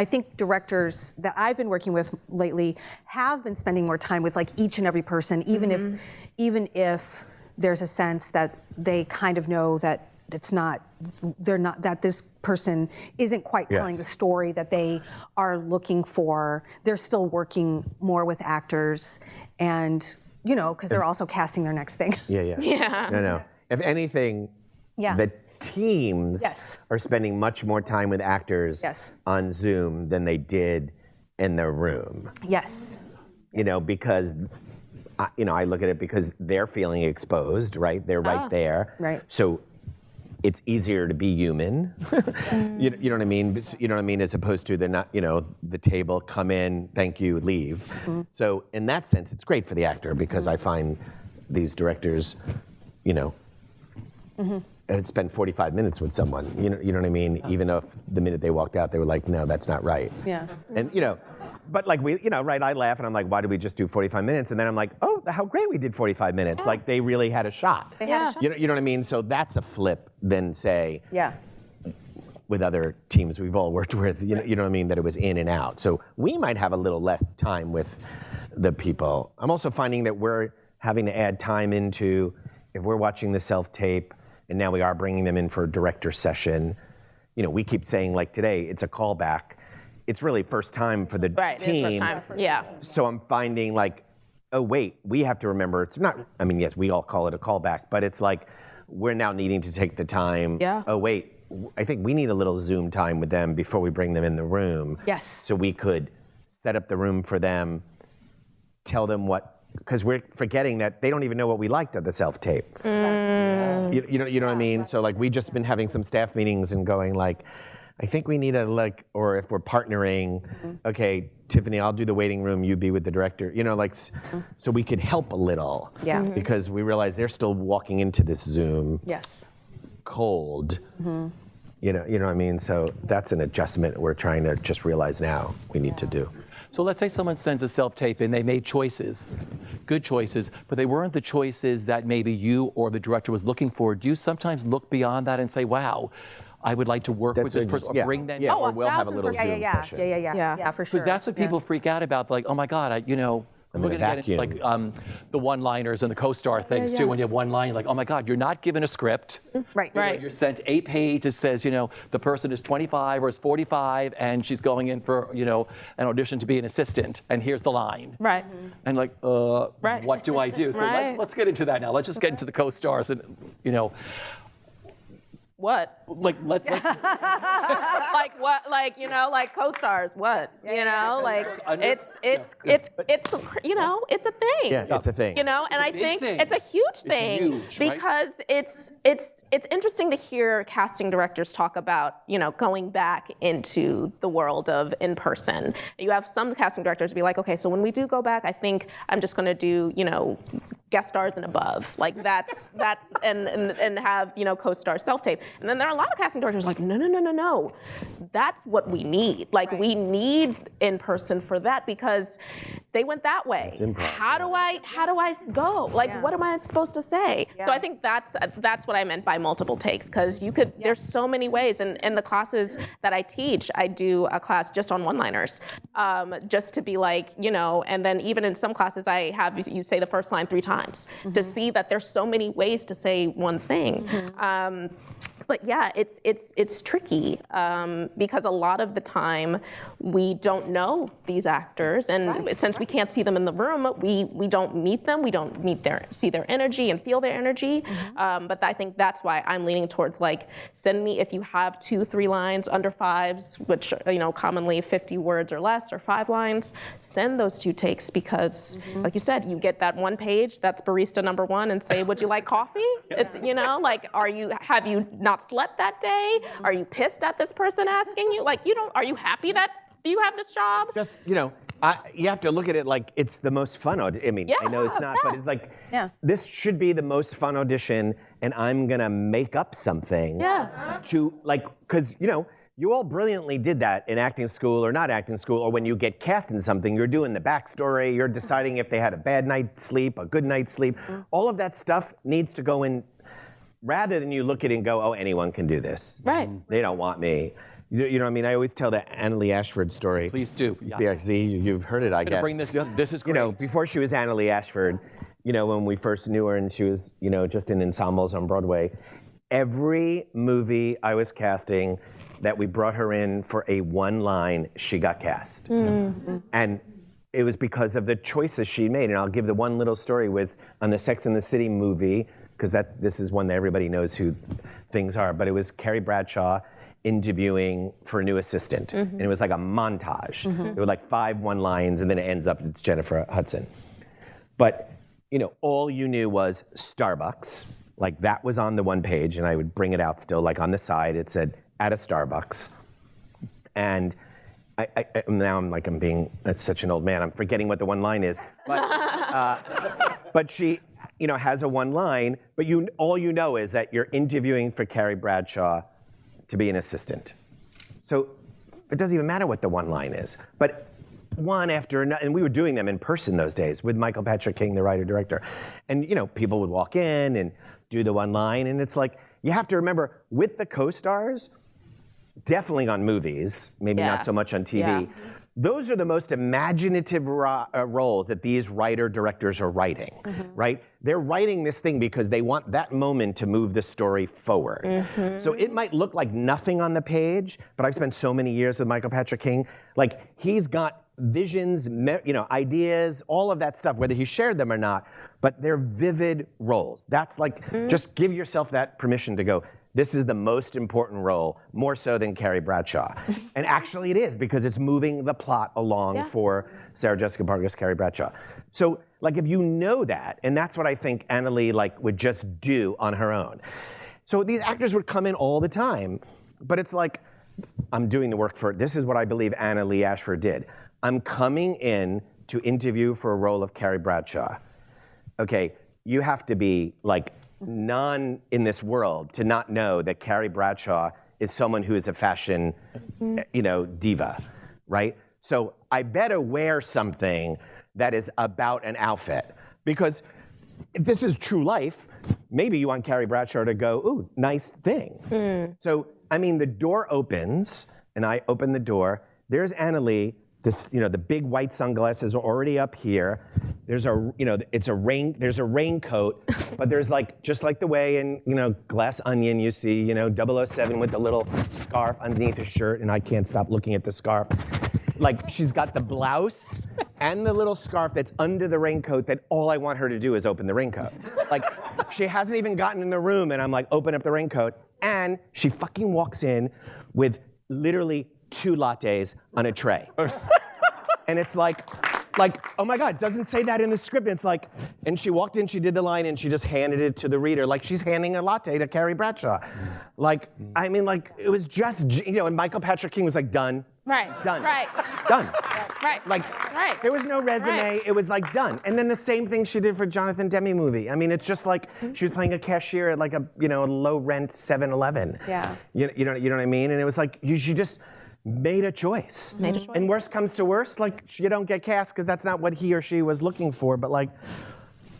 [SPEAKER 1] think directors that I've been working with lately have been spending more time with like each and every person, even if there's a sense that they kind of know that that this person isn't quite telling the story that they are looking for. They're still working more with actors, and because they're also casting their next thing.
[SPEAKER 4] Yeah.
[SPEAKER 2] No. If anything, the teams are spending much more time with actors on Zoom than they did in the room.
[SPEAKER 1] Yes.
[SPEAKER 2] Because I look at it because they're feeling exposed, right? They're right there.
[SPEAKER 1] Right.
[SPEAKER 2] So it's easier to be human. You know what I mean? You know what I mean? As opposed to they're not, the table, come in, thank you, leave. So in that sense, it's great for the actor because I find these directors, and spend 45 minutes with someone, you know what I mean? Even if the minute they walked out, they were like, no, that's not right.
[SPEAKER 1] Yeah.
[SPEAKER 2] And but like right, I laugh and I'm like, why did we just do 45 minutes? And then I'm like, oh, how great we did 45 minutes. Like they really had a shot.
[SPEAKER 1] They had a shot.
[SPEAKER 2] You know what I mean? So that's a flip than say, with other teams we've all worked with, you know what I mean, that it was in and out. So we might have a little less time with the people. I'm also finding that we're having to add time into, if we're watching the self-tape, and now we are bringing them in for a director session. We keep saying like today, it's a callback. It's really first time for the team.
[SPEAKER 4] It's first time. Yeah.
[SPEAKER 2] So I'm finding like, oh wait, we have to remember it's not, yes, we all call it a callback, but it's like, we're now needing to take the time.
[SPEAKER 4] Yeah.
[SPEAKER 2] Oh wait, I think we need a little Zoom time with them before we bring them in the room.
[SPEAKER 1] Yes.
[SPEAKER 2] So we could set up the room for them, tell them because we're forgetting that they don't even know what we liked at the self-tape. You know what I mean? So like we just been having some staff meetings and going like, I think we need or if we're partnering, okay, Tiffany, I'll do the waiting room, you be with the director. So we could help a little.
[SPEAKER 1] Yeah.
[SPEAKER 2] Because we realize they're still walking into this Zoom.
[SPEAKER 1] Yes.
[SPEAKER 2] Cold. You know what I mean? So that's an adjustment we're trying to just realize now we need to do.
[SPEAKER 3] So let's say someone sends a self-tape and they made choices, good choices, but they weren't the choices that maybe you or the director was looking for. Do you sometimes look beyond that and say, wow, I would like to work with this person or bring them in?
[SPEAKER 2] Or we'll have a little
[SPEAKER 4] 1,000%.
[SPEAKER 2] Zoom session.
[SPEAKER 1] Yeah, for sure.
[SPEAKER 3] Because that's what people freak out about. Like, oh my God, I'm looking at it like the one-liners and the co-star things too. When you have one line, like, oh my God, you're not given a script.
[SPEAKER 1] Right.
[SPEAKER 3] You're sent a page that says, the person is 25 or is 45 and she's going in for, an audition to be an assistant. And here's the line.
[SPEAKER 4] Right.
[SPEAKER 3] And like, what do I do? So let's get into that now. Let's just get into the co-stars and,
[SPEAKER 4] What?
[SPEAKER 3] Like let's
[SPEAKER 4] like what? Like like co-stars. What? It's it's a thing.
[SPEAKER 2] Yeah, it's a thing.
[SPEAKER 4] And I think it's a huge thing because it's interesting to hear casting directors talk about going back into the world of in person. You have some casting directors be like, okay, so when we do go back, I think I'm just going to do guest stars and above. Like that's and have co-star self-tape. And then there are a lot of casting directors like, no. That's what we need. Like we need in person for that because they went that way.
[SPEAKER 2] improv,
[SPEAKER 4] How do I go? Like, what am I supposed to say? So I think that's what I meant by multiple takes, because there's so many ways. And in the classes that I teach, I do a class just on one-liners, just to be like, and then even in some classes I have you say the first line 3 times to see that there's so many ways to say one thing. But yeah, it's tricky because a lot of the time we don't know these actors, and since we can't see them in the room, we don't meet them, we don't see their energy and feel their energy. But I think that's why I'm leaning towards like, send me if you have 2-3 lines under 5s, which commonly 50 words or less, or 5 lines. Send those 2 takes, because like you said, you get that one page that's barista number 1 and say, would you like coffee? It's like, have you not slept that day? Are you pissed at this person asking you? Like, are you happy that you have this job?
[SPEAKER 2] Just, you have to look at it like it's the most fun audition. I mean, I know it's not, but it's like, this should be the most fun audition, and I'm gonna make up something to, like, because, you all brilliantly did that in acting school or not acting school, or when you get cast in something, you're doing the backstory, you're deciding if they had a bad night's sleep, a good night's sleep. All of that stuff needs to go in, rather than you look at it and go, oh, anyone can do this.
[SPEAKER 4] Right.
[SPEAKER 2] They don't want me. You know what I mean? I always tell the Annalee Ashford story.
[SPEAKER 3] Please do.
[SPEAKER 2] Yeah, see, you've heard it, I guess.
[SPEAKER 3] Bring this. This is great.
[SPEAKER 2] Before she was Annalee Ashford, when we first knew her and she was, just in ensembles on Broadway, every movie I was casting that we brought her in for a one line, she got cast. And it was because of the choices she made. And I'll give the one little story on the Sex and the City movie, because this is one that everybody knows who things are, but it was Carrie Bradshaw interviewing for a new assistant. And it was like a montage. There were like 5 one-lines, and then it ends up, it's Jennifer Hudson. But, all you knew was Starbucks. Like, that was on the one page, and I would bring it out still, like on the side, it said, at a Starbucks. And now I'm being such an old man, I'm forgetting what the one line is. But she, has a one line, but all you know is that you're interviewing for Carrie Bradshaw to be an assistant. So it doesn't even matter what the one line is. But one after another, and we were doing them in person those days with Michael Patrick King, the writer-director. And people would walk in and do the one line, and it's like, you have to remember, with the co-stars, definitely on movies, maybe not so much on TV, those are the most imaginative roles that these writer-directors are writing, right? They're writing this thing because they want that moment to move the story forward. So it might look like nothing on the page, but I've spent so many years with Michael Patrick King. Like, he's got visions, ideas, all of that stuff, whether he shared them or not, but they're vivid roles. That's like, just give yourself that permission to go, this is the most important role, more so than Carrie Bradshaw. And actually it is, because it's moving the plot along for Sarah Jessica Parker's Carrie Bradshaw. So, like, if you know that, and that's what I think Annalee, would just do on her own. So these actors would come in all the time, but it's like, I'm doing the work this is what I believe Annalee Ashford did. I'm coming in to interview for a role of Carrie Bradshaw. Okay, you have to be, none in this world to not know that Carrie Bradshaw is someone who is a fashion, diva, right? So I better wear something that is about an outfit, because if this is true life, maybe you want Carrie Bradshaw to go, ooh, nice thing. So, the door opens, and I open the door. There's Annalee. The big white sunglasses are already up here. There's there's a raincoat, but there's just like the way in, Glass Onion, you see, 007 with the little scarf underneath his shirt, and I can't stop looking at the scarf. She's got the blouse and the little scarf that's under the raincoat that all I want her to do is open the raincoat. She hasn't even gotten in the room, and I'm like, open up the raincoat, and she fucking walks in with literally 2 lattes on a tray. And it's like, oh my God, doesn't say that in the script. It's like, and she walked in, she did the line, and she just handed it to the reader, like she's handing a latte to Carrie Bradshaw. It was just, and Michael Patrick King was like, done.
[SPEAKER 4] Right.
[SPEAKER 2] Done.
[SPEAKER 4] Right.
[SPEAKER 2] Done.
[SPEAKER 4] Right. Right.
[SPEAKER 2] There was no resume.
[SPEAKER 4] Right.
[SPEAKER 2] It was done. And then the same thing she did for Jonathan Demme movie. It's just like she was playing a cashier at a low rent 7-Eleven.
[SPEAKER 1] Yeah.
[SPEAKER 2] You know what I mean? And it was like, she just made a choice.
[SPEAKER 4] Made a choice.
[SPEAKER 2] And worst comes to worst, like you don't get cast because that's not what he or she was looking for. But like,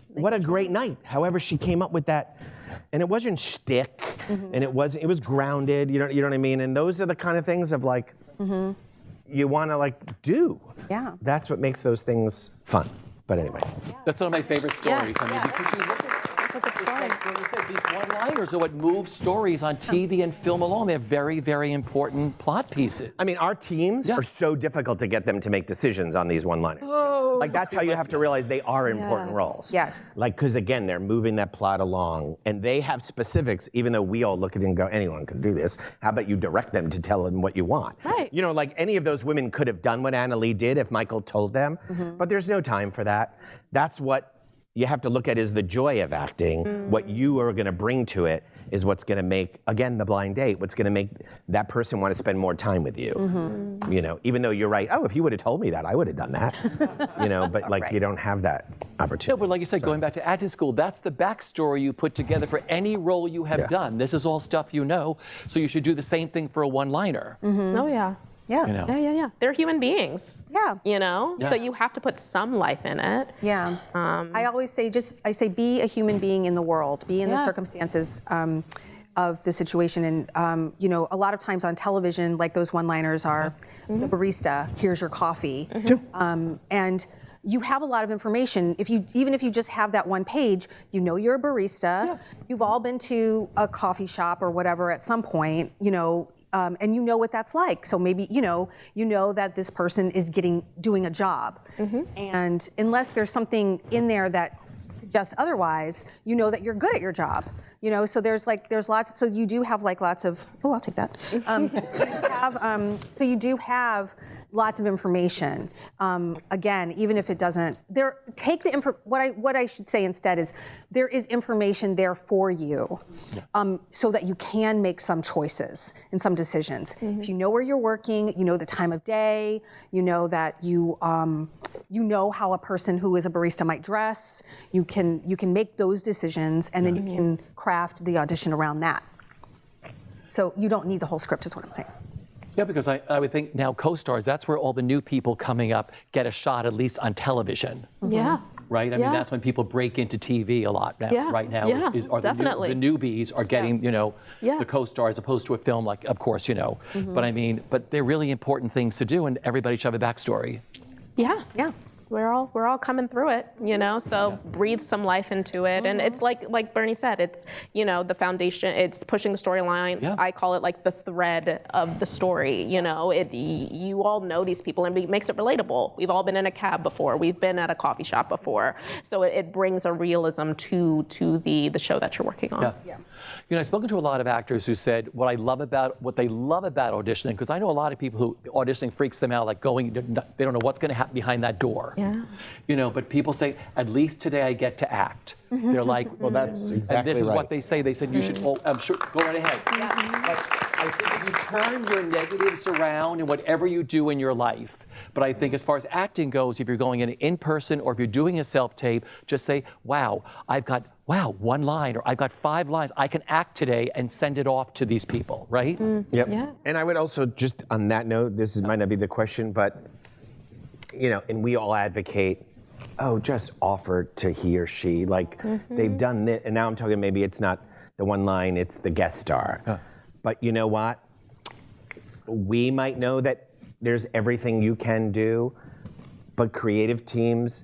[SPEAKER 2] what a great night. However, she came up with that, and it wasn't shtick, and it was grounded. You know what I mean? And those are the kind of things of like, you want to like do.
[SPEAKER 1] Yeah.
[SPEAKER 2] That's what makes those things fun. But anyway.
[SPEAKER 3] That's one of my favorite stories. I mean,
[SPEAKER 1] Yeah.
[SPEAKER 3] because you look at
[SPEAKER 1] That's a good story.
[SPEAKER 3] like you said, these one-liners are what move stories on TV and film along. They're very, very important plot pieces.
[SPEAKER 2] I mean, our teams are so difficult to get them to make decisions on these one-liners.
[SPEAKER 1] Oh.
[SPEAKER 2] Like, that's how you have to realize they are important roles.
[SPEAKER 1] Yes.
[SPEAKER 2] Like, because again, they're moving that plot along, and they have specifics, even though we all look at it and go, anyone can do this. How about you direct them to tell them what you want?
[SPEAKER 4] Right.
[SPEAKER 2] You know, like any of those women could have done what Anna Lee did if Michael told them, but there's no time for that. That's what you have to look at is the joy of acting. What you are going to bring to it is what's going to make, again, the blind date, what's going to make that person want to spend more time with you. You know, even though you're right, oh, if you would have told me that, I would have done that. You know, but like you don't have that opportunity.
[SPEAKER 3] No, but like you said, going back to acting school, that's the backstory you put together for any role you have done. This is all stuff you know, so you should do the same thing for a one-liner.
[SPEAKER 4] Oh yeah.
[SPEAKER 1] Yeah.
[SPEAKER 3] You know?
[SPEAKER 4] Yeah. They're human beings.
[SPEAKER 1] Yeah.
[SPEAKER 4] You know? So you have to put some life in it.
[SPEAKER 1] Yeah. I always say, be a human being in the world, be in the circumstances of the situation. And, you know, a lot of times on television, like those one-liners are, the barista, here's your coffee. And you have a lot of information. Even if you just have that one page, you know you're a barista. You've all been to a coffee shop or whatever at some point, you know, and you know what that's like. So maybe, you know that this person is doing a job. And unless there's something in there that suggests otherwise, you know that you're good at your job. You know, so there's lots, so you do have like lots of, oh, I'll take that. So you do have lots of information. Again, even if it doesn't, what I should say instead is there is information there for you, so that you can make some choices and some decisions. If you know where you're working, you know the time of day, you know that you know how a person who is a barista might dress. You can make those decisions, and then you can craft the audition around that. So you don't need the whole script, is what I'm saying.
[SPEAKER 3] Yeah, because I would think now co-stars, that's where all the new people coming up get a shot, at least on television.
[SPEAKER 4] Yeah.
[SPEAKER 3] Right? I mean, that's when people break into TV a lot now.
[SPEAKER 4] Yeah.
[SPEAKER 3] Right now,
[SPEAKER 4] Yeah,
[SPEAKER 3] are
[SPEAKER 4] definitely.
[SPEAKER 3] the newbies are getting, you know, the co-star as opposed to a film, like, of course, you know. But I mean, they're really important things to do, and everybody should have a backstory.
[SPEAKER 4] Yeah.
[SPEAKER 1] Yeah.
[SPEAKER 4] We're all coming through it, you know, so breathe some life into it. And it's like Bernie said, it's, you know, the foundation, it's pushing the storyline.
[SPEAKER 3] Yeah.
[SPEAKER 4] I call it like the thread of the story, you know. You all know these people, and it makes it relatable. We've all been in a cab before. We've been at a coffee shop before. So it brings a realism to the show that you're working on.
[SPEAKER 3] Yeah. You know, I've spoken to a lot of actors who said what they love about auditioning, because I know a lot of people who auditioning freaks them out, like they don't know what's going to happen behind that door.
[SPEAKER 4] Yeah.
[SPEAKER 3] You know, but people say, at least today I get to act. They're like,
[SPEAKER 2] Well, that's
[SPEAKER 3] and
[SPEAKER 2] exactly
[SPEAKER 3] this is
[SPEAKER 2] right.
[SPEAKER 3] what they say. They said, you should, I'm sure, go right ahead. But I think if you turn your negatives around in whatever you do in your life, but I think as far as acting goes, if you're going in person or if you're doing a self-tape, just say, wow, I've got one line, or I've got 5 lines. I can act today and send it off to these people, right?
[SPEAKER 2] Yep.
[SPEAKER 4] Yeah.
[SPEAKER 2] And I would also, just on that note, might not be the question, but, you know, and we all advocate, just offer to he or she. Like, they've done it, and now I'm talking maybe it's not the one line, it's the guest star. But you know what? We might know that there's everything you can do, but creative teams,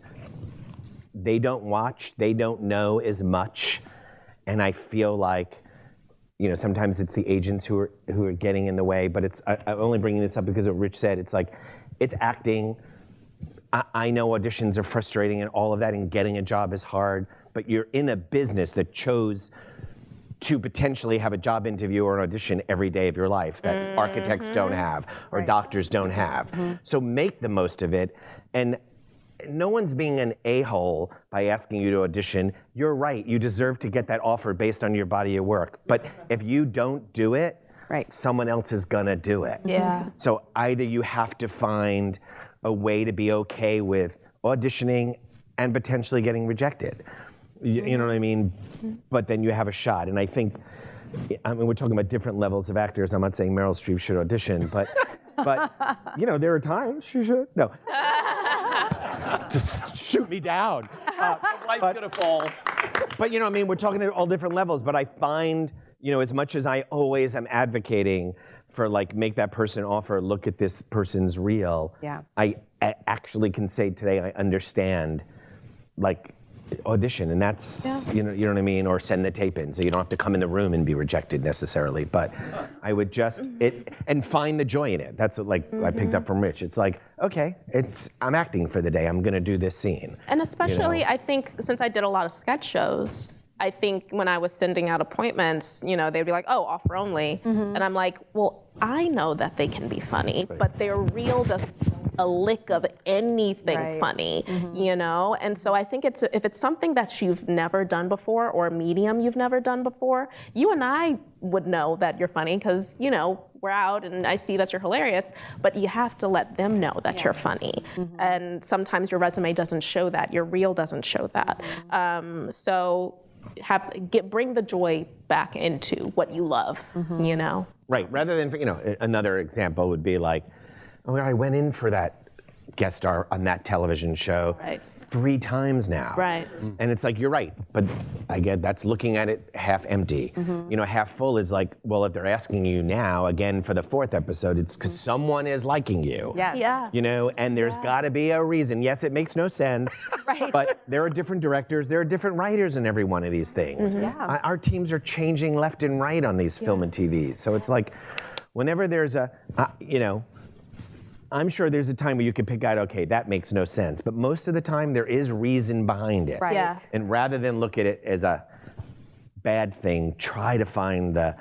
[SPEAKER 2] they don't watch, they don't know as much. And I feel like, you know, sometimes it's the agents who are getting in the way, but I'm only bringing this up because of what Rich said. It's like, it's acting. I know auditions are frustrating and all of that, and getting a job is hard, but you're in a business that chose to potentially have a job interview or an audition every day of your life that architects don't have, or doctors don't have. So make the most of it. And no one's being an a-hole by asking you to audition. You're right, you deserve to get that offer based on your body of work. But if you don't do it, someone else is gonna do it.
[SPEAKER 4] Yeah.
[SPEAKER 2] So either you have to find a way to be okay with auditioning and potentially getting rejected. You know what I mean? But then you have a shot. And I think, I mean, we're talking about different levels of actors. I'm not saying Meryl Streep should audition, but But, there are times she should. No. Just shoot me down.
[SPEAKER 3] Life's gonna fall.
[SPEAKER 2] But, we're talking at all different levels. But I find, as much as I always am advocating for, make that person offer, look at this person's reel.
[SPEAKER 1] Yeah.
[SPEAKER 2] I actually can say today I understand, audition, and that's you know what I mean, or send the tape in, so you don't have to come in the room and be rejected necessarily. But I would just and find the joy in it. That's what I picked up from Rich. It's okay, I'm acting for the day. I'm gonna do this scene.
[SPEAKER 4] And especially, I think since I did a lot of sketch shows, I think when I was sending out appointments, they'd be like, "Oh, offer only," and I'm like, "Well, I know that they can be funny, but their reel doesn't a lick of anything funny, And so I think if it's something that you've never done before or a medium you've never done before, you and I would know that you're funny because, we're out and I see that you're hilarious, but you have to let them know that you're funny. And sometimes your resume doesn't show that, your reel doesn't show that. So bring the joy back into what you love,
[SPEAKER 2] Right, rather than, another example would be I went in for that guest star on that television show 3 times now.
[SPEAKER 4] Right.
[SPEAKER 2] And it's you're right, but again, that's looking at it half empty. Half full is well, if they're asking you now, again, for the 4th episode, it's because someone is liking you.
[SPEAKER 1] Yes.
[SPEAKER 4] Yeah.
[SPEAKER 2] And there's gotta be a reason. Yes, it makes no sense, but there are different directors, there are different writers in every one of these things. Our teams are changing left and right on these film and TV. So it's whenever there's I'm sure there's a time where you could pick out, okay, that makes no sense. But most of the time, there is reason behind it.
[SPEAKER 1] Right.
[SPEAKER 4] Yeah.
[SPEAKER 2] And rather than look at it as a bad thing, try to find the,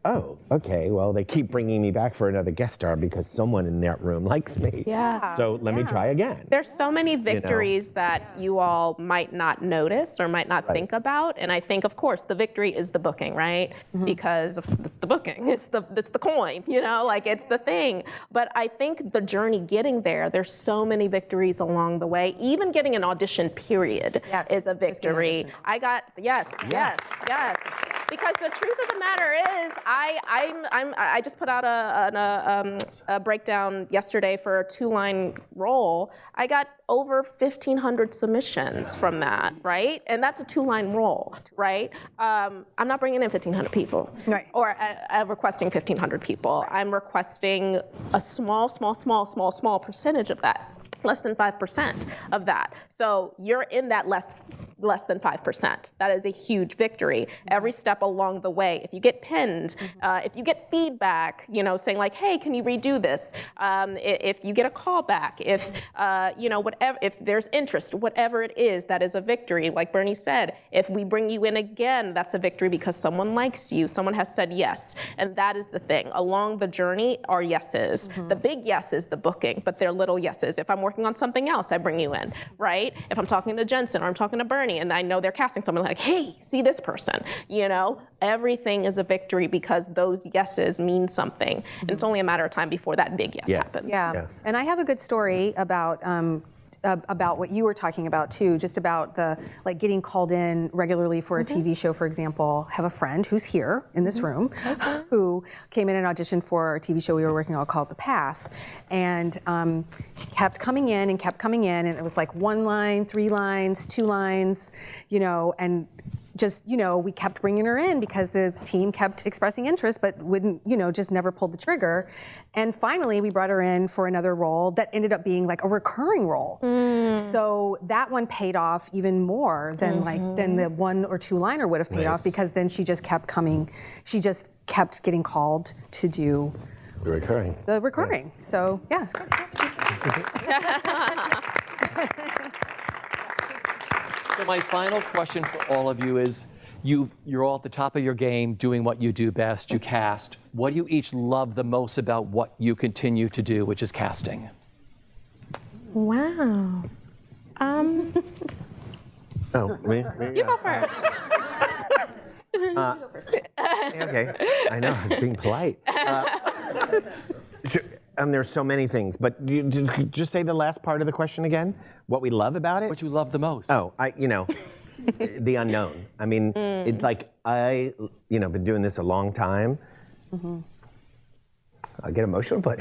[SPEAKER 2] oh, okay, well, they keep bringing me back for another guest star because someone in that room likes me.
[SPEAKER 4] Yeah.
[SPEAKER 2] So let me try again.
[SPEAKER 4] There's so many victories that you all might not notice or might not think about, and I think, of course, the victory is the booking, right? Because it's the booking, it's the coin, it's the thing. But I think the journey getting there's so many victories along the way. Even getting an audition period is a victory. Yes. Because the truth of the matter is, I just put out a breakdown yesterday for a 2-line role. I got over 1,500 submissions from that, right? And that's a 2-line role, right? I'm not bringing in 1,500 people, or requesting 1,500 people. I'm requesting a small percentage of that. Less than 5% of that. So you're in that less than 5%. That is a huge victory. Every step along the way. If you get pinned, if you get feedback, saying hey, can you redo this? If you get a call back, if whatever, if there's interest, whatever it is, that is a victory. Like Bernie said, if we bring you in again, that's a victory because someone likes you, someone has said yes, and that is the thing. Along the journey are yeses. The big yes is the booking, but they're little yeses. If I'm working on something else, I bring you in, right? If I'm talking to Jensen or I'm talking to Bernie and I know they're casting someone, hey, see this person, everything is a victory because those yeses mean something. And it's only a matter of time before that big yes happens.
[SPEAKER 1] Yeah,
[SPEAKER 2] Yes.
[SPEAKER 1] And I have a good story about what you were talking about too, just about the getting called in regularly for a TV show, for example. I have a friend who's here in this room who came in and auditioned for a TV show we were working on called The Path, and kept coming in, and it was 1 line, 3 lines, 2 lines, and just, we kept bringing her in because the team kept expressing interest, but wouldn't, just never pulled the trigger. And finally, we brought her in for another role that ended up being a recurring role. So that one paid off even more than than the 1 or 2 liner would have paid off, because then she just kept coming. She just kept getting called to do
[SPEAKER 2] The recurring.
[SPEAKER 1] Yeah. So yeah, it's great.
[SPEAKER 3] So my final question for all of you is, you're all at the top of your game doing what you do best, you cast. What do you each love the most about what you continue to do, which is casting?
[SPEAKER 4] Wow.
[SPEAKER 2] Oh, me?
[SPEAKER 4] You go first.
[SPEAKER 2] Okay, I know, I was being polite. There's so many things, but you just say the last part of the question again. What we love about it?
[SPEAKER 3] What you love the most?
[SPEAKER 2] Oh, the unknown. I mean, it's I, been doing this a long time. I get emotional, but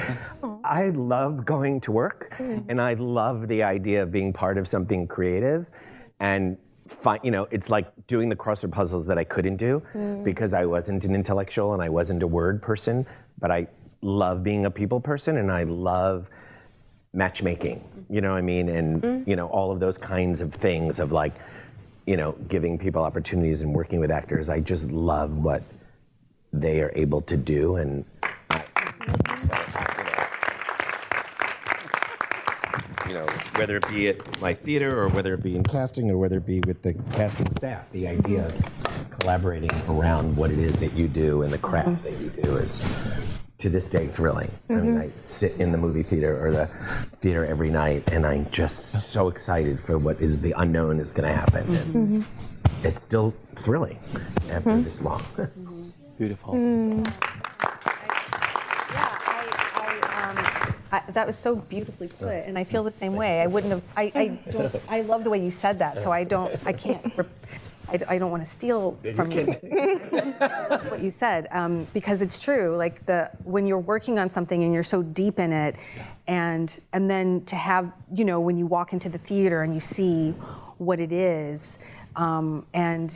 [SPEAKER 2] I love going to work, and I love the idea of being part of something creative, and it's like doing the crossword puzzles that I couldn't do because I wasn't an intellectual and I wasn't a word person, but I love being a people person, and I love matchmaking, you know what I mean? And, all of those kinds of things of like, giving people opportunities and working with actors. I just love what they are able to do, and whether it be at my theater or whether it be in casting or whether it be with the casting staff, the idea of collaborating around what it is that you do and the craft that you do is, to this day, thrilling. I mean, I sit in the movie theater or the theater every night, and I'm just so excited for what is the unknown is going to happen. And it's still thrilling after this long.
[SPEAKER 3] Beautiful.
[SPEAKER 1] That was so beautifully put, and I feel the same way. I wouldn't have. I love the way you said that. So I don't want to steal from you what you said, because it's true. Like when you're working on something and you're so deep in it, and then to have when you walk into the theater and you see what it is. And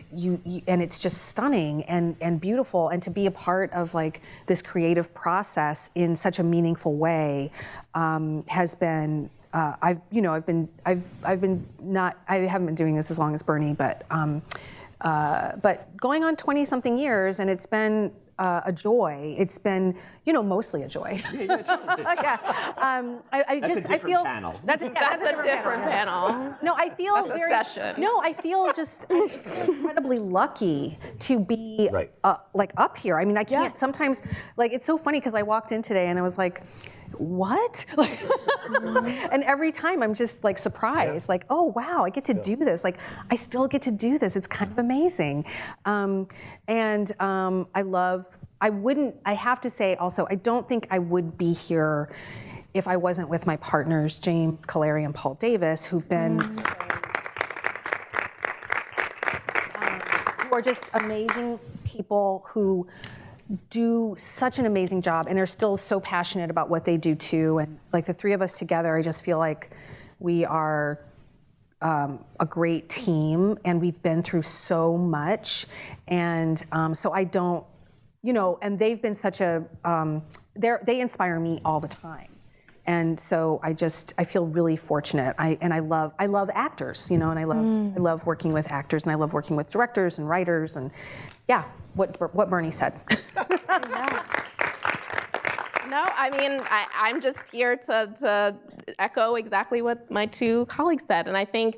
[SPEAKER 1] it's just stunning and beautiful, and to be a part of like this creative process in such a meaningful way has been. I haven't been doing this as long as Bernie, but going on 20-something years, and it's been a joy. It's been, mostly a joy. I feel
[SPEAKER 2] panel.
[SPEAKER 4] That's a different panel.
[SPEAKER 1] No, I feel
[SPEAKER 4] That's a session.
[SPEAKER 1] No, I feel just incredibly lucky to be up here. I mean, I can't sometimes. It's so funny because I walked in today and I was like, what? And every time I'm just surprised, oh wow, I get to do this. I still get to do this. It's kind of amazing. I have to say also, I don't think I would be here if I wasn't with my partners, James Kaleri and Paul Davis, who've been who are just amazing people who do such an amazing job and are still so passionate about what they do too. And the three of us together, I just feel like we are a great team, and we've been through so much. And so I don't, and they've been such a, they inspire me all the time. And so I feel really fortunate. I love actors, and I love working with actors, and I love working with directors and writers, and what Bernie said.
[SPEAKER 4] No, I mean, I'm just here to echo exactly what my two colleagues said. And I think,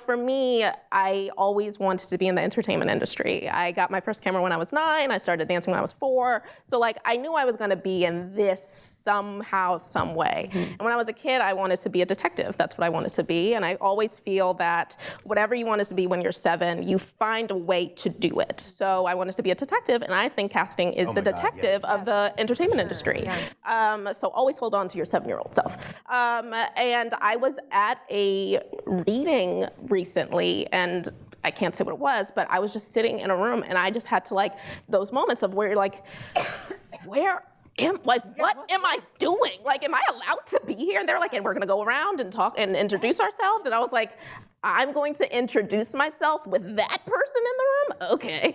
[SPEAKER 4] for me, I always wanted to be in the entertainment industry. I got my first camera when I was 9. I started dancing when I was 4. So I knew I was going to be in this somehow, some way. And when I was a kid, I wanted to be a detective. That's what I wanted to be. And I always feel that whatever you wanted to be when you're 7, you find a way to do it. So I wanted to be a detective, and I think casting is the detective of the entertainment industry. Yeah. So always hold on to your 7-year-old self. And I was at a reading recently, and I can't say what it was, but I was just sitting in a room, and I just had to those moments of where you're what am I doing? Am I allowed to be here? And they're and we're gonna go around and talk and introduce ourselves. And I was like, I'm going to introduce myself with that person in the room? Okay.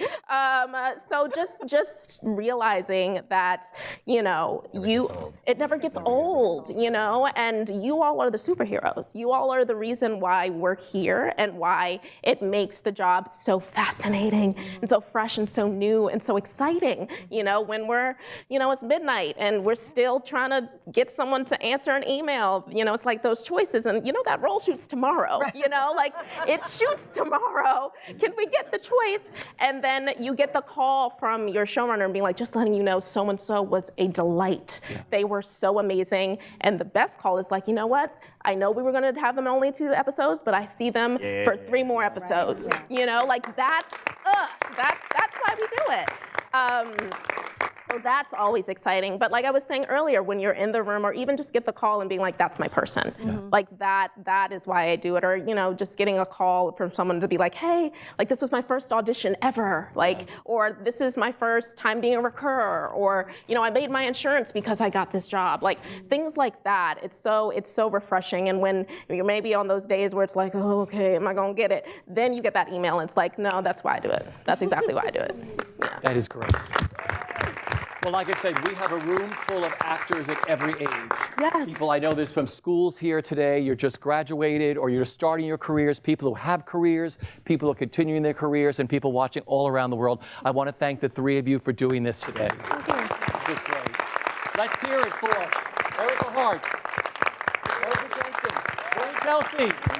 [SPEAKER 4] So just realizing that, it never gets old, and you all are the superheroes. You all are the reason why we're here and why it makes the job so fascinating and so fresh and so new and so exciting, when we're, it's midnight and we're still trying to get someone to answer an email, it's those choices, and that role shoots tomorrow, it shoots tomorrow. Can we get the choice? And then you get the call from your showrunner and being just letting you know so-and-so was a delight. Yeah. They were so amazing. And the best call is you know what? I know we were going to have them only 2 episodes, but I see them for 3 more episodes. Right. That's why we do it. So that's always exciting. But like I was saying earlier, when you're in the room or even just get the call and being like, that's my person. Like that is why I do it. Or, you know, just getting a call from someone to be like, hey, like this was my first audition ever. Like, or this is my first time being a recurrer. Or, you know, I made my insurance because I got this job. Like things like that. It's so refreshing. And when you're maybe on those days where it's like, oh, okay, am I gonna get it? Then you get that email and it's like, no, that's why I do it. That's exactly why I do it. Yeah.
[SPEAKER 3] That is great. Well, like I said, we have a room full of actors at every age.
[SPEAKER 4] Yes.
[SPEAKER 3] People, I know there's from schools here today, you're just graduated or you're starting your careers, people who have careers, people who are continuing their careers, and people watching all around the world. I want to thank the three of you for doing this today.
[SPEAKER 4] Thank you.
[SPEAKER 3] This was great. Let's hear it for Erica Hart, Erica Jensen, Bernard Telsey,